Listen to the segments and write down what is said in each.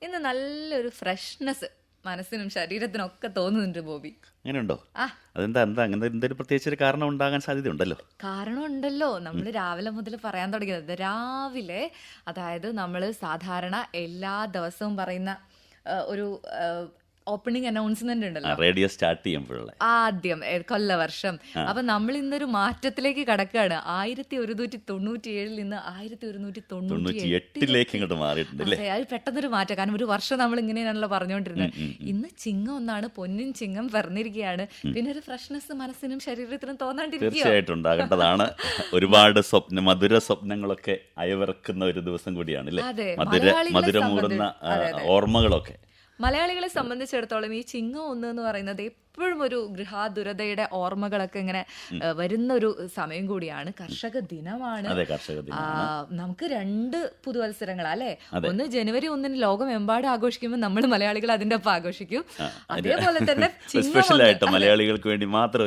ഇന്ന് നല്ലൊരു ഫ്രഷ്നെസ് മനസ്സിനും ശരീരത്തിനും ഒക്കെ തോന്നുന്നുണ്ട് ബോബി. അങ്ങനെയുണ്ടോ? അതെന്താ അങ്ങനെ എന്തെങ്കിലും പ്രത്യേകിച്ച് ഒരു കാരണം ഉണ്ടാകാൻ സാധ്യതയുണ്ടല്ലോ. കാരണം ഉണ്ടല്ലോ, നമ്മൾ രാവിലെ മുതൽ പറയാൻ തുടങ്ങിയത്. രാവിലെ അതായത് നമ്മൾ സാധാരണ എല്ലാ ദിവസവും പറയുന്ന ഒരു ഓപ്പണിംഗ് അനൗൺസ്മെന്റ് ഉണ്ടല്ലോ, റേഡിയോ സ്റ്റാർട്ട് ചെയ്യുമ്പോഴുള്ള ആദ്യം കൊല്ലവർഷം. അപ്പൊ നമ്മൾ ഇന്നൊരു മാറ്റത്തിലേക്ക് കടക്കുകയാണ്. 1197 നിന്ന് 1198 ഇങ്ങോട്ട് മാറിയിട്ടുണ്ട്. അത് പെട്ടെന്നൊരു മാറ്റം. കാരണം ഒരു വർഷം നമ്മൾ ഇങ്ങനെയാണല്ലോ പറഞ്ഞുകൊണ്ടിരുന്നത്. ഇന്ന് ചിങ്ങം ഒന്നാണ്, പൊന്നിൻ ചിങ്ങം പറഞ്ഞിരിക്കുകയാണ്. പിന്നെ ഒരു ഫ്രഷ്നെസ് മനസ്സിനും ശരീരത്തിനും തോന്നാണ്ടിരിക്കുക തീർച്ചയായിട്ടും ഉണ്ടാകേണ്ടതാണ്. ഒരുപാട് മധുര സ്വപ്നങ്ങളൊക്കെ അയവിറക്കുന്ന ഒരു ദിവസം കൂടിയാണ് അല്ലേ? മധുരമൂറുന്ന ഓർമ്മകളൊക്കെ മലയാളികളെ സംബന്ധിച്ചിടത്തോളം ഈ ചിങ്ങം ഒന്ന് എന്ന് പറയുന്നത് എപ്പോഴും ഒരു ഗൃഹാതുരതയുടെ ഓർമ്മകളൊക്കെ ഇങ്ങനെ വരുന്ന ഒരു സമയം കൂടിയാണ്. കർഷക ദിനമാണ്. നമുക്ക് 2 പുതുവത്സരങ്ങളാ അല്ലെ. ഒന്ന് ജനുവരി 1 ലോകമെമ്പാടും ആഘോഷിക്കുമ്പോൾ നമ്മൾ മലയാളികൾ അതിന്റെ ഒപ്പം ആഘോഷിക്കും. അതേപോലെ തന്നെ സ്പെഷ്യലായിട്ട് മലയാളികൾക്ക് വേണ്ടി മാത്രം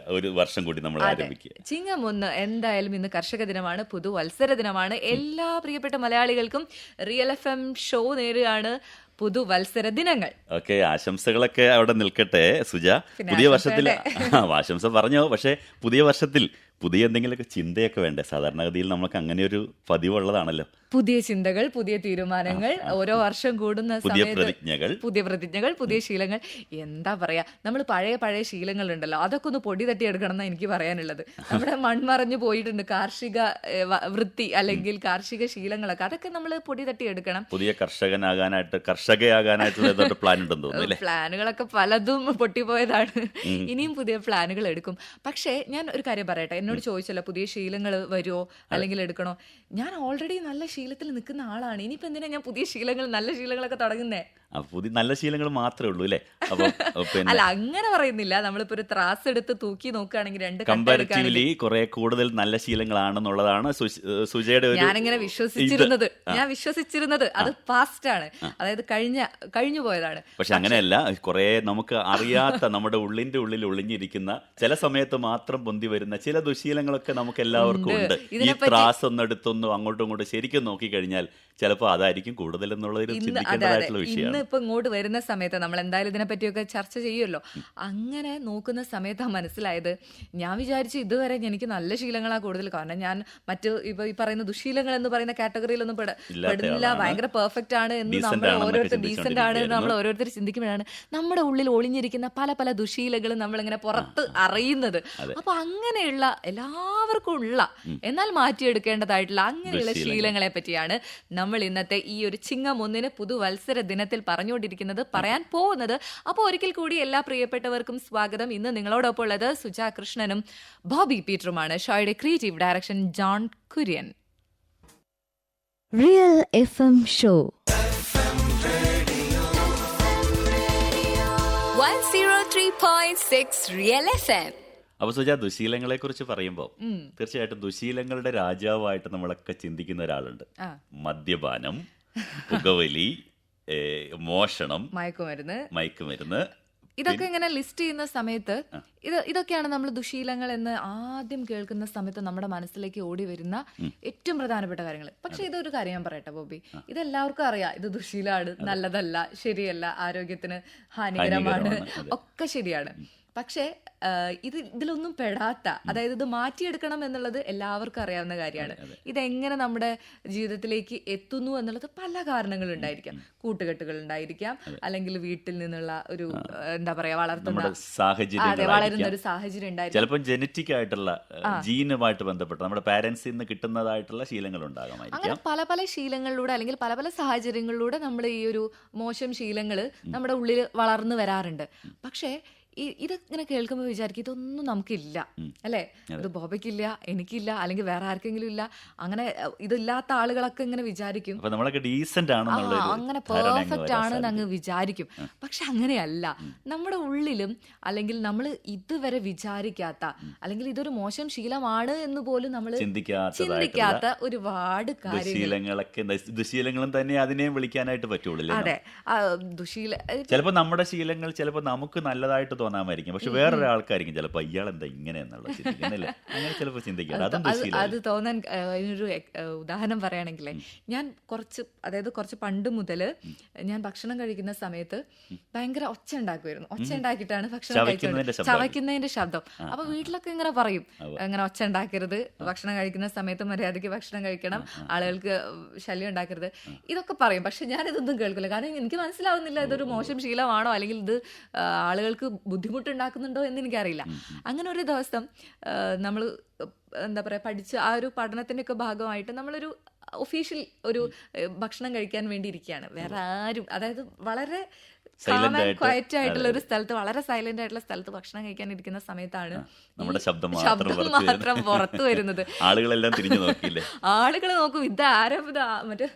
ഒരു വർഷം കൂടി നമ്മൾ ആരംഭിക്കുക. ചിങ്ങം 1 എന്തായാലും ഇന്ന് കർഷക ദിനമാണ്, പുതുവത്സര ദിനമാണ്. എല്ലാ പ്രിയപ്പെട്ട മലയാളികൾക്കും റിയൽ FM ഷോ നേരുകയാണ് പുതുവത്സര ദിനങ്ങൾ. ഓക്കെ, ആശംസകളൊക്കെ അവിടെ നിൽക്കട്ടെ സുജ. പുതിയ വർഷത്തിൽ ആശംസ പറഞ്ഞോ, പക്ഷെ പുതിയ വർഷത്തിൽ പുതിയ എന്തെങ്കിലുമൊക്കെ ചിന്തയൊക്കെ വേണ്ടേ? സാധാരണഗതിയിൽ നമുക്ക് അങ്ങനെ ഒരു പതിവുള്ളതാണല്ലോ. പുതിയ ചിന്തകൾ, പുതിയ തീരുമാനങ്ങൾ, ഓരോ വർഷം കൂടുന്ന പുതിയ പ്രതിജ്ഞകൾ, പുതിയ ശീലങ്ങൾ. എന്താ പറയാ, നമ്മൾ പഴയ ശീലങ്ങൾ ഉണ്ടല്ലോ, അതൊക്കെ ഒന്ന് പൊടി തട്ടി എടുക്കണം എന്നാണ് എനിക്ക് പറയാനുള്ളത്. നമ്മുടെ മൺമറഞ്ഞു പോയിട്ടുണ്ട് കാർഷിക വൃത്തി അല്ലെങ്കിൽ കാർഷിക ശീലങ്ങളൊക്കെ, അതൊക്കെ നമ്മൾ പൊടി തട്ടി എടുക്കണം. പുതിയ കർഷകയാകാനായിട്ടുള്ള പ്ലാൻ ഉണ്ടെന്ന് തോന്നുന്നു. പ്ലാനുകളൊക്കെ പലതും പൊട്ടിപ്പോയതാണ്. ഇനിയും പുതിയ പ്ലാനുകൾ എടുക്കും. പക്ഷേ ഞാൻ ഒരു കാര്യം പറയട്ടെ, എന്നോട് ചോദിച്ചല്ലോ പുതിയ ശീലങ്ങൾ വരുമോ അല്ലെങ്കിൽ എടുക്കണോ. ഞാൻ ഓൾറെഡി നല്ല ശീലത്തിൽ നിൽക്കുന്ന ആളാണ്. ഇനിയിപ്പോ എന്തിനാ ഞാൻ പുതിയ ശീലങ്ങൾ, നല്ല ശീലങ്ങളൊക്കെ തുടങ്ങുന്നേ? പുതിയ നല്ല ശീലങ്ങൾ മാത്രമേ ഉള്ളൂ അല്ലേ? അല്ല, അങ്ങനെ പറയുന്നില്ല. നമ്മളിപ്പോ ഒരു ത്രാസ് എടുത്ത് തൂക്കി നോക്കുകയാണെങ്കിൽ 2 കമ്പാരിറ്റീവ്ലി കുറെ കൂടുതൽ നല്ല ശീലങ്ങളാണെന്നുള്ളതാണ് സുജയുടെ. ഞാനിങ്ങനെ ഞാൻ വിശ്വസിച്ചിരുന്നത് അത് പാസ്റ്റ് ആണ്, അതായത് കഴിഞ്ഞു പോയതാണ്. പക്ഷെ അങ്ങനെയല്ല, കുറെ നമുക്ക് അറിയാത്ത നമ്മുടെ ഉള്ളിന്റെ ഉള്ളിൽ ഒളിഞ്ഞിരിക്കുന്ന ചില സമയത്ത് മാത്രം പൊന്തി വരുന്ന ചില ദുശീലങ്ങളൊക്കെ നമുക്ക് എല്ലാവർക്കും ഉണ്ട്. ഈ ത്രാസ് ഒന്നെടുത്തൊന്നും അങ്ങോട്ടും ഇങ്ങോട്ടും ശരിക്കും നോക്കിക്കഴിഞ്ഞാൽ ചിലപ്പോൾ അതായിരിക്കും കൂടുതൽ എന്നുള്ളൊരു ചിന്തിക്കേണ്ടതായിട്ടുള്ള വിഷയമാണ്. ഇപ്പൊ ഇങ്ങോട്ട് വരുന്ന സമയത്ത് നമ്മൾ എന്തായാലും ഇതിനെ പറ്റിയൊക്കെ ചർച്ച ചെയ്യുമല്ലോ. അങ്ങനെ നോക്കുന്ന സമയത്താണ് മനസ്സിലായത്, ഞാൻ വിചാരിച്ചു ഇതുവരെ എനിക്ക് നല്ല ശീലങ്ങളാണ് കൂടുതൽ. കാരണം ഞാൻ മറ്റു ഇപ്പൊ ഈ പറയുന്ന ദുശീലങ്ങൾ എന്ന് പറയുന്ന കാറ്റഗറിയിലൊന്നും പെടുന്നില്ല, ഭയങ്കര പെർഫെക്റ്റ് ആണ് എന്ന് നമ്മൾ ഓരോരുത്തർ ഡീസന്റ് ആണ് എന്ന് നമ്മൾ ഓരോരുത്തർ ചിന്തിക്കുമ്പോഴാണ് നമ്മുടെ ഉള്ളിൽ ഒളിഞ്ഞിരിക്കുന്ന പല ദുശീലകളും നമ്മളിങ്ങനെ പുറത്ത് അറിയുന്നത്. അപ്പൊ അങ്ങനെയുള്ള എല്ലാവർക്കും ഉള്ള എന്നാൽ മാറ്റിയെടുക്കേണ്ടതായിട്ടുള്ള അങ്ങനെയുള്ള ശീലങ്ങളെ പറ്റിയാണ് നമ്മൾ ഇന്നത്തെ ഈ ഒരു ചിങ്ങം 1 പുതുവത്സര ദിനത്തിൽ പറയാൻ പോകുന്നത്. അപ്പോൾ ഒരിക്കൽ കൂടി എല്ലാ പ്രിയപ്പെട്ടവർക്കും സ്വാഗതം. ഇന്ന് നിങ്ങളോടൊപ്പം ഉള്ളത് സുജാ കൃഷ്ണനും ബോബി പീറ്ററുമാണ്. ഷോയുടെ creative direction John Kurian. Real FM show 103.6 real FM. അപ്പൊ സുജ, ദുശീലങ്ങളെ കുറിച്ച് പറയുമ്പോൾ തീർച്ചയായിട്ടും ദുശീലങ്ങളുടെ രാജാവായിട്ട് നമ്മളൊക്കെ ചിന്തിക്കുന്ന ഒരാളുണ്ട്. മദ്യപാനം, പുകവലി, മോഷണം, മയക്കുമരുന്ന്. ഇതൊക്കെ ഇങ്ങനെ ലിസ്റ്റ് ചെയ്യുന്ന സമയത്ത് ഇതൊക്കെയാണ് നമ്മൾ ദുശീലങ്ങൾ എന്ന് ആദ്യം കേൾക്കുന്ന സമയത്ത് നമ്മുടെ മനസ്സിലേക്ക് ഓടി വരുന്ന ഏറ്റവും പ്രധാനപ്പെട്ട കാര്യങ്ങൾ. പക്ഷെ ഇതൊരു കാര്യം ഞാൻ പറയട്ടെ ബോബി, ഇതെല്ലാവർക്കും അറിയാം, ഇത് ദുശീലമാണ്, നല്ലതല്ല, ശരിയല്ല, ആരോഗ്യത്തിന് ഹാനികരമാണ്, ഒക്കെ ശരിയാണ്. പക്ഷേ ഇതിലൊന്നും പെടാത്ത, അതായത് ഇത് മാറ്റിയെടുക്കണം എന്നുള്ളത് എല്ലാവർക്കും അറിയാവുന്ന കാര്യമാണ്. ഇതെങ്ങനെ നമ്മുടെ ജീവിതത്തിലേക്ക് എത്തുന്നു എന്നുള്ളത് പല കാരണങ്ങളുണ്ടായിരിക്കാം. കൂട്ടുകെട്ടുകൾ ഉണ്ടായിരിക്കാം, അല്ലെങ്കിൽ വീട്ടിൽ നിന്നുള്ള ഒരു എന്താ പറയാ വളരുന്ന ഒരു സാഹചര്യം ഉണ്ടായിരിക്കും. ചിലപ്പോൾ ജനറ്റിക് ആയിട്ടുള്ള ജീനുമായിട്ട് ബന്ധപ്പെട്ട് നമ്മുടെ പാരന്റ്സിൽ നിന്ന് കിട്ടുന്നതായിട്ടുള്ള ശീലങ്ങൾ ഉണ്ടാകാമായിരിക്കും. അങ്ങനെ പല ശീലങ്ങളിലൂടെ അല്ലെങ്കിൽ പല സാഹചര്യങ്ങളിലൂടെ നമ്മൾ ഈ ഒരു മോശം ശീലങ്ങൾ നമ്മുടെ ഉള്ളിൽ വളർന്നു വരാറുണ്ട്. പക്ഷേ ഇങ്ങനെ കേൾക്കുമ്പോൾ വിചാരിക്കും ഇതൊന്നും നമുക്കില്ല അല്ലേ, ഇത് ബോബയ്ക്കില്ല, എനിക്കില്ല, അല്ലെങ്കിൽ വേറെ ആർക്കെങ്കിലും ഇല്ല. അങ്ങനെ ഇതില്ലാത്ത ആളുകളൊക്കെ ഇങ്ങനെ വിചാരിക്കും അങ്ങനെ പെർഫെക്റ്റ് ആണെന്ന് അങ്ങ് വിചാരിക്കും. പക്ഷെ അങ്ങനെയല്ല. നമ്മുടെ ഉള്ളിലും അല്ലെങ്കിൽ നമ്മൾ ഇതുവരെ വിചാരിക്കാത്ത അല്ലെങ്കിൽ ഇതൊരു മോശം ശീലമാണ് എന്ന് പോലും നമ്മൾ ചിന്തിക്കാത്ത ഒരുപാട് ദുശീലങ്ങളും തന്നെ അതിനെയും വിളിക്കാനായിട്ട് പറ്റുള്ളൂ. അതെ, ദുശീല ചിലപ്പോൾ നമ്മുടെ ശീലങ്ങൾ ചിലപ്പോൾ നമുക്ക് നല്ലതായിട്ട് തോന്നാമായിരിക്കും, പക്ഷെ വേറൊരാൾക്കായിരിക്കും ചിലപ്പോൾ ഇയാൾ എന്താ ഇങ്ങനെ എന്നുള്ള ചിന്തിക്കുന്നില്ലേ, അങ്ങനെ ചിലപ്പോൾ ചിന്തിക്കണം. അതും ദുശീലം. അത് തോന്നാൻ അതിനൊരു ഉദാഹരണം പറയുകയാണെങ്കിലേ, ഞാൻ കുറച്ച് പണ്ട് മുതൽ ഞാൻ ഭക്ഷണം കഴിക്കുന്ന സമയത്ത് ഭയങ്കര ഒച്ച ഉണ്ടാക്കുമായിരുന്നു. ഒച്ച ഉണ്ടാക്കിയിട്ടാണ് ഭക്ഷണം കഴിക്കുന്നത്, ചവയ്ക്കുന്നതിന്റെ ശബ്ദം. അപ്പൊ വീട്ടിലൊക്കെ ഇങ്ങനെ പറയും, ഇങ്ങനെ ഒച്ച ഉണ്ടാക്കരുത്, ഭക്ഷണം കഴിക്കുന്ന സമയത്ത് മര്യാദയ്ക്ക് ഭക്ഷണം കഴിക്കണം, ആളുകൾക്ക് ശല്യം ഉണ്ടാക്കരുത്, ഇതൊക്കെ പറയും. പക്ഷെ ഞാനിതൊന്നും കേൾക്കില്ല, കാരണം എനിക്ക് മനസ്സിലാവുന്നില്ല ഇതൊരു മോശം ശീലമാണോ അല്ലെങ്കിൽ ഇത് ആളുകൾക്ക് ബുദ്ധിമുട്ടുണ്ടാക്കുന്നുണ്ടോ എന്ന് എനിക്കറിയില്ല. അങ്ങനെ ഒരു ദിവസം നമ്മൾ എന്താ പറയുക, പഠിച്ച് ആ ഒരു പഠനത്തിൻ്റെ ഒക്കെ ഭാഗമായിട്ട് നമ്മളൊരു ഒഫീഷ്യൽ ഒരു ഭക്ഷണം കഴിക്കാൻ വേണ്ടി ഇരിക്കുകയാണ്. വേറെ ആരും, അതായത് വളരെ ക്വയറ്റ് ആയിട്ടുള്ള ഒരു സ്ഥലത്ത്, വളരെ സൈലന്റ് ആയിട്ടുള്ള സ്ഥലത്ത് ഭക്ഷണം കഴിക്കാൻ ഇരിക്കുന്ന സമയത്താണ് നമ്മുടെ ശബ്ദം മാത്രം പുറത്തു വരുന്നത്. ആളുകളെല്ലാം തിരിഞ്ഞു നോക്കിയില്ലേ, ആളുകൾ നോക്കും, ഇത് ആരാ, മറ്റേ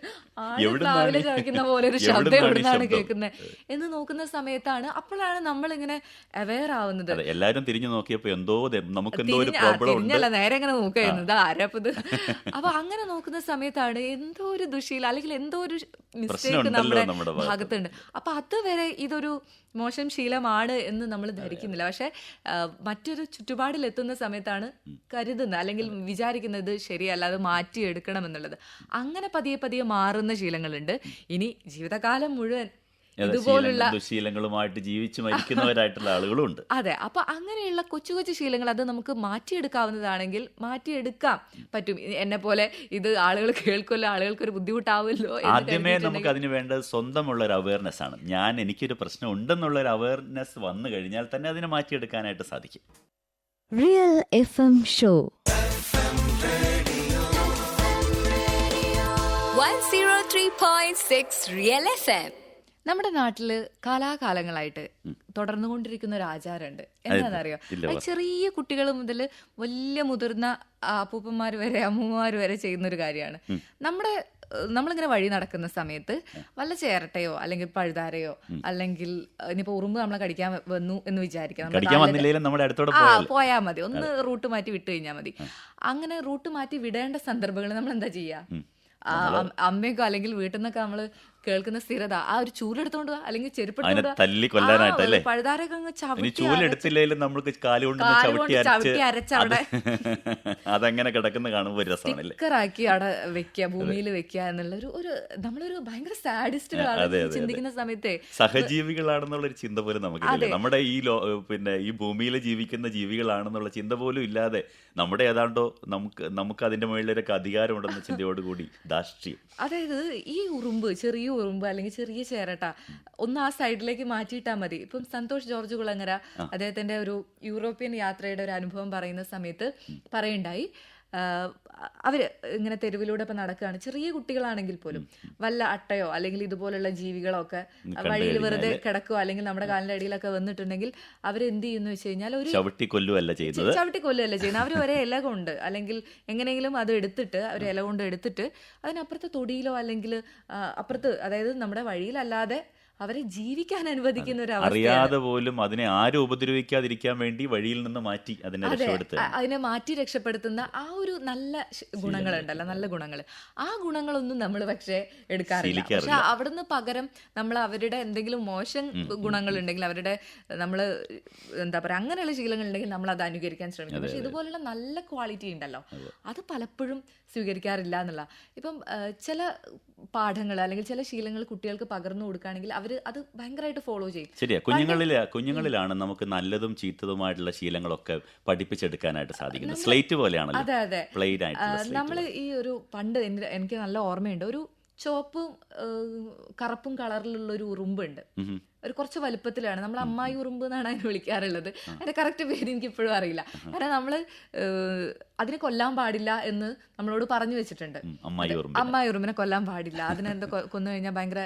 രാവിലെ ചവയ്ക്കുന്ന പോലെ ഒരു ശബ്ദം എവിടുന്നാണ് കേൾക്കുന്നത് എന്ന് നോക്കുന്ന സമയത്താണ്, അപ്പോഴാണ് നമ്മൾ ഇങ്ങനെ അവെയർ ആവുന്നത്. എല്ലാരും തിരിഞ്ഞു നോക്കിയപ്പോ എന്തോ നമുക്ക് തിരിഞ്ഞല്ല, നേരെ ഇങ്ങനെ നോക്കുന്നത് ആരാപ്പത്. അപ്പൊ അങ്ങനെ നോക്കുന്ന സമയത്താണ് എന്തോ ഒരു ദുശീലം അല്ലെങ്കിൽ എന്തോ ഒരു മിസ്റ്റേക്ക് നമ്മുടെ ഭാഗത്തുണ്ട്. അപ്പൊ അതുവരെ ഇതൊരു മോശം ശീലമാണ് എന്ന് നമ്മൾ ധരിക്കുന്നില്ല. പക്ഷെ മറ്റൊരു ചുറ്റുപാടിലെത്തുന്ന സമയത്താണ് കരുതുന്നത് അല്ലെങ്കിൽ വിചാരിക്കുന്നത് ശരിയല്ല, അത് മാറ്റിയെടുക്കണം എന്നുള്ളത്. അങ്ങനെ പതിയെ പതിയെ മാറുന്ന ശീലങ്ങളുണ്ട്. ഇനി ജീവിതകാലം മുഴുവൻ ഇതുപോലുള്ള ദുശീലങ്ങളുമായിട്ട് ജീവിച്ചു മരിക്കുന്നവരായിട്ടുള്ള ആളുകളും ഉണ്ട്. അതെ, അപ്പൊ അങ്ങനെയുള്ള കൊച്ചു കൊച്ചു ശീലങ്ങൾ അത് നമുക്ക് മാറ്റിയെടുക്കാവുന്നതാണെങ്കിൽ മാറ്റിയെടുക്കാൻ പറ്റും. എന്നെ പോലെ ഇത് ആളുകൾ കേൾക്കുമല്ലോ, ആളുകൾക്ക് ഒരു ബുദ്ധിമുട്ടാവുമല്ലോ. ആദ്യമേ നമുക്ക് അതിന് വേണ്ടത് സ്വന്തമുള്ള ഒരു അവയർനെസ് ആണ്. എനിക്കൊരു പ്രശ്നം ഉണ്ടെന്നുള്ള ഒരു അവയർനെസ് വന്നു കഴിഞ്ഞാൽ തന്നെ അതിനെ മാറ്റിയെടുക്കാനായിട്ട് സാധിക്കും. Real FM show 103.6 real FM. നമ്മുടെ നാട്ടില് കാലാകാലങ്ങളായിട്ട് തുടർന്നുകൊണ്ടിരിക്കുന്ന ഒരു ആചാരമുണ്ട്. എന്താണെന്നറിയോ? ചെറിയ കുട്ടികൾ മുതൽ വലിയ മുതിർന്ന അപ്പൂപ്പന്മാർ വരെ അമ്മൂമ്മമാർ വരെ ചെയ്യുന്ന ഒരു കാര്യമാണ്. നമ്മളിങ്ങനെ വഴി നടക്കുന്ന സമയത്ത് വല്ല ചേരട്ടയോ അല്ലെങ്കിൽ പഴുതാരയോ അല്ലെങ്കിൽ ഇനിയിപ്പോ ഉറുമ്പ് നമ്മളെ കടിക്കാൻ വന്നു എന്ന് വിചാരിക്കാം, പോയാൽ മതി, ഒന്ന് റൂട്ട് മാറ്റി വിട്ടു കഴിഞ്ഞാൽ മതി. അങ്ങനെ റൂട്ട് മാറ്റി വിടേണ്ട സന്ദർഭങ്ങളിൽ നമ്മൾ എന്താ ചെയ്യാ? അമ്മയൊക്കെ അല്ലെങ്കിൽ വീട്ടിൽ നിന്നൊക്കെ നമ്മള് കേൾക്കുന്ന സ്ഥിരത, ആ ഒരു ചൂലെടുത്തോണ്ട് അല്ലെങ്കിൽ ചെരുപ്പെടുത്തോണ്ട് പഴുതാരൊക്കെ അങ്ങ് ചവിട്ടി അരച്ചവിടെ അതങ്ങനെ കിടക്കുന്ന കാണുമ്പോൾ സ്റ്റിക്കറാക്കി അവിടെ വെക്കുക, ഭൂമിയിൽ വെക്കുക എന്നുള്ള ഒരു നമ്മളൊരു ഭയങ്കര സാഡിസ്റ്റുകളാണ് ചിന്തിക്കുന്ന സമയത്തെ. സഹജീവികളാണെന്നുള്ളൊരു ചിന്ത പോലും നമുക്കില്ല. നമ്മുടെ ഈ ഭൂമിയിൽ ജീവിക്കുന്ന ജീവികളാണെന്നുള്ള ചിന്ത പോലും ഇല്ലാതെ നമ്മുടെ ഏതാണ്ടോ നമുക്ക് അതിന്റെ മുകളിലൊക്കെ അധികാരമുണ്ടെന്ന ചിന്തയോടുകൂടി ധാർഷ്ട്യം. അതായത് ഈ ഉറുമ്പ്, ചെറിയ ഉറുമ്പ് അല്ലെങ്കിൽ ചെറിയ ചേരട്ട ഒന്ന് ആ സൈഡിലേക്ക് മാറ്റിയിട്ടാൽ മതി. ഇപ്പം സന്തോഷ് ജോർജ് കുളങ്ങര അദ്ദേഹത്തിന്റെ ഒരു യൂറോപ്യൻ യാത്രയുടെ ഒരു അനുഭവം പറയുന്ന സമയത്ത് പറയുണ്ടായി, അവര് ഇങ്ങനെ തെരുവിലൂടെ ഇപ്പൊ നടക്കുകയാണ്, ചെറിയ കുട്ടികളാണെങ്കിൽ പോലും വല്ല അട്ടയോ അല്ലെങ്കിൽ ഇതുപോലുള്ള ജീവികളോ ഒക്കെ വഴിയിൽ വെറുതെ കിടക്കുകയോ അല്ലെങ്കിൽ നമ്മുടെ കാലിന്റെ അടിയിലൊക്കെ വന്നിട്ടുണ്ടെങ്കിൽ അവരെന്ത് ചെയ്യുന്നു വെച്ച് കഴിഞ്ഞാൽ ഒരു ചവിട്ടിക്കൊല്ലുവല്ല ചെയ്യുന്നത്. അവർ ഒരേ ഇല കൊണ്ട് അല്ലെങ്കിൽ എങ്ങനെയെങ്കിലും അത് എടുത്തിട്ട് ഒരു ഇല കൊണ്ട് എടുത്തിട്ട് അതിനപ്പുറത്തെ തൊടിയിലോ അല്ലെങ്കിൽ അപ്പുറത്ത്, അതായത് നമ്മുടെ വഴിയിലല്ലാതെ അവരെ ജീവിക്കാൻ അനുവദിക്കുന്ന ഒരു അറിയാതെ പോലും അതിനെ ആരും ഉപദ്രവിക്കാതിരിക്കാൻ വേണ്ടി വഴിയിൽ നിന്ന് മാറ്റി അതിനെ മാറ്റി രക്ഷപ്പെടുത്തുന്ന ആ ഒരു നല്ല ഗുണങ്ങളുണ്ടല്ലോ, നല്ല ഗുണങ്ങൾ, ആ ഗുണങ്ങളൊന്നും നമ്മൾ പക്ഷേ എടുക്കാറില്ല. പക്ഷെ അവിടുന്ന് പകരം നമ്മൾ അവരുടെ എന്തെങ്കിലും മോശം ഗുണങ്ങളുണ്ടെങ്കിൽ, അവരുടെ നമ്മൾ എന്താ പറയുക അങ്ങനെയുള്ള ശീലങ്ങളുണ്ടെങ്കിൽ നമ്മൾ അത് അനുകരിക്കാൻ ശ്രമിക്കും. പക്ഷെ ഇതുപോലുള്ള നല്ല ക്വാളിറ്റി ഉണ്ടല്ലോ, അത് പലപ്പോഴും സ്വീകരിക്കാറില്ല എന്നുള്ള. ഇപ്പം ചില പാഠങ്ങൾ അല്ലെങ്കിൽ ചില ശീലങ്ങൾ കുട്ടികൾക്ക് പകർന്നു കൊടുക്കുകയാണെങ്കിൽ അവർ അത് ഭയങ്കരമായിട്ട് ഫോളോ ചെയ്യും. ശരിയാ, കുഞ്ഞുങ്ങളിലാണ് നമുക്ക് നല്ലതും ചീത്തതുമായിട്ടുള്ള ശീലങ്ങളൊക്കെ പഠിപ്പിച്ചെടുക്കാനായിട്ട് സാധിക്കുന്നത്. സ്ലേറ്റ് പോലെയാണല്ലോ. അതെ അതെ, നമ്മൾ ഈ ഒരു പണ്ട് എനിക്ക് നല്ല ഓർമ്മയുണ്ട്, ഒരു ചുവപ്പും കറുപ്പും കളറിലുള്ള ഒരു ഉറുമ്പുണ്ട്. ഒരു കുറച്ച് വലുപ്പത്തിലാണ്, നമ്മൾ അമ്മായി ഉറുമ്പ് എന്നാണ് അതിനെ വിളിക്കാറുള്ളത്. അതിന്റെ കറക്റ്റ് പേര് എനിക്ക് ഇപ്പോഴും അറിയില്ല. കാരണം നമ്മള് അതിനെ കൊല്ലാൻ പാടില്ല എന്ന് നമ്മളോട് പറഞ്ഞു വെച്ചിട്ടുണ്ട്. അമ്മായി ഉറുമ്പിനെ കൊല്ലാൻ പാടില്ല, അതിനെന്താ കൊന്നു കഴിഞ്ഞാൽ ഭയങ്കര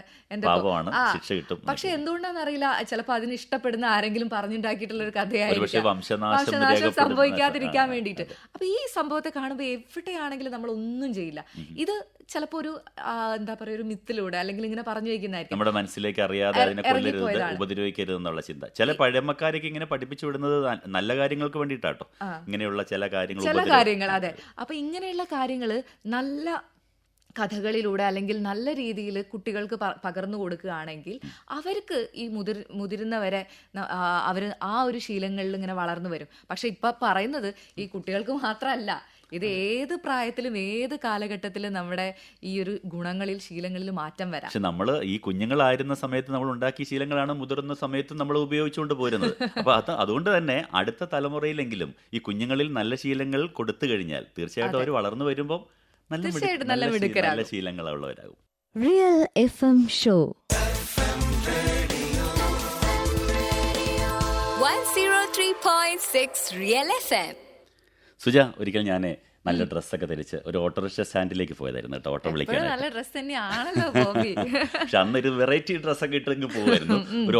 പക്ഷെ എന്തുകൊണ്ടാന്ന് അറിയില്ല, ചിലപ്പോൾ അതിന് ഇഷ്ടപ്പെടുന്ന ആരെങ്കിലും പറഞ്ഞുണ്ടാക്കിയിട്ടുള്ള ഒരു കഥയായിരിക്കും, വംശനാശം സംഭവിക്കാതിരിക്കാൻ വേണ്ടിയിട്ട്. അപ്പൊ ഈ സംഭവത്തെ കാണുമ്പോൾ എവിടെയാണെങ്കിലും നമ്മൾ ഒന്നും ചെയ്യില്ല. ഇത് ചിലപ്പോ ഒരു എന്താ പറയുക ഒരു മിത്തിലൂടെ അല്ലെങ്കിൽ ഇങ്ങനെ പറഞ്ഞു വയ്ക്കുന്നതായിരിക്കും, നമ്മുടെ മനസ്സിലേക്ക് അറിയാതെ അതിനെ ഉപദ്രവിക്കരുത് എന്നുള്ള ചിന്ത. ചില പഴമക്കാരൊക്കെ ഇങ്ങനെ പഠിപ്പിച്ചു വിടുന്നത് നല്ല കാര്യങ്ങൾക്ക് വേണ്ടിയിട്ടാട്ടോ, ഇങ്ങനെയുള്ള ചില കാര്യങ്ങൾ. അതെ, അപ്പൊ ഇങ്ങനെയുള്ള കാര്യങ്ങള് നല്ല കഥകളിലൂടെ അല്ലെങ്കിൽ നല്ല രീതിയിൽ കുട്ടികൾക്ക് പകർന്നു കൊടുക്കുകയാണെങ്കിൽ അവർക്ക് ഈ മുതിരുന്നവരെ അവർ ആ ഒരു ശീലങ്ങളിൽ ഇങ്ങനെ വളർന്നു വരും. പക്ഷെ ഇപ്പൊ പറയുന്നത് ഈ കുട്ടികൾക്ക് മാത്രമല്ല, ഇത് ഏത് പ്രായത്തിലും ഏത് കാലഘട്ടത്തിലും നമ്മുടെ ഈ ഒരു ഗുണങ്ങളിൽ ശീലങ്ങളിൽ മാറ്റം വരാം. പക്ഷെ നമ്മൾ ഈ കുഞ്ഞുങ്ങളായിരുന്ന സമയത്ത് നമ്മൾ ഉണ്ടാക്കിയ ശീലങ്ങളാണ് മുതിർന്ന സമയത്ത് നമ്മൾ ഉപയോഗിച്ചുകൊണ്ട് പോരുന്നത്. അപ്പൊ അതുകൊണ്ട് തന്നെ അടുത്ത തലമുറയിലെങ്കിലും ഈ കുഞ്ഞുങ്ങളിൽ നല്ല ശീലങ്ങൾ കൊടുത്തു കഴിഞ്ഞാൽ തീർച്ചയായിട്ടും അവർ വളർന്നു വരുമ്പോൾ നല്ല ശീലങ്ങളുള്ളവരാകും. Real FM Show 103.6 Real FM. Suja, ഒരിക്കൽ ഞാൻ നല്ല ഡ്രസ്സൊക്കെ ധരിച്ച് ഒരു ഓട്ടോറിക്ഷ സ്റ്റാൻഡിലേക്ക് പോയതായിരുന്നു കേട്ടോ, ഓട്ടോ വിളിക്കാൻ. നല്ല ഡ്രസ് തന്നെയാണല്ലോ ബോബി. പക്ഷെ അന്നൊരു വെറൈറ്റി ഡ്രസ്സൊക്കെ ഇട്ടെങ്കിൽ പോകുമായിരുന്നു. ഒരു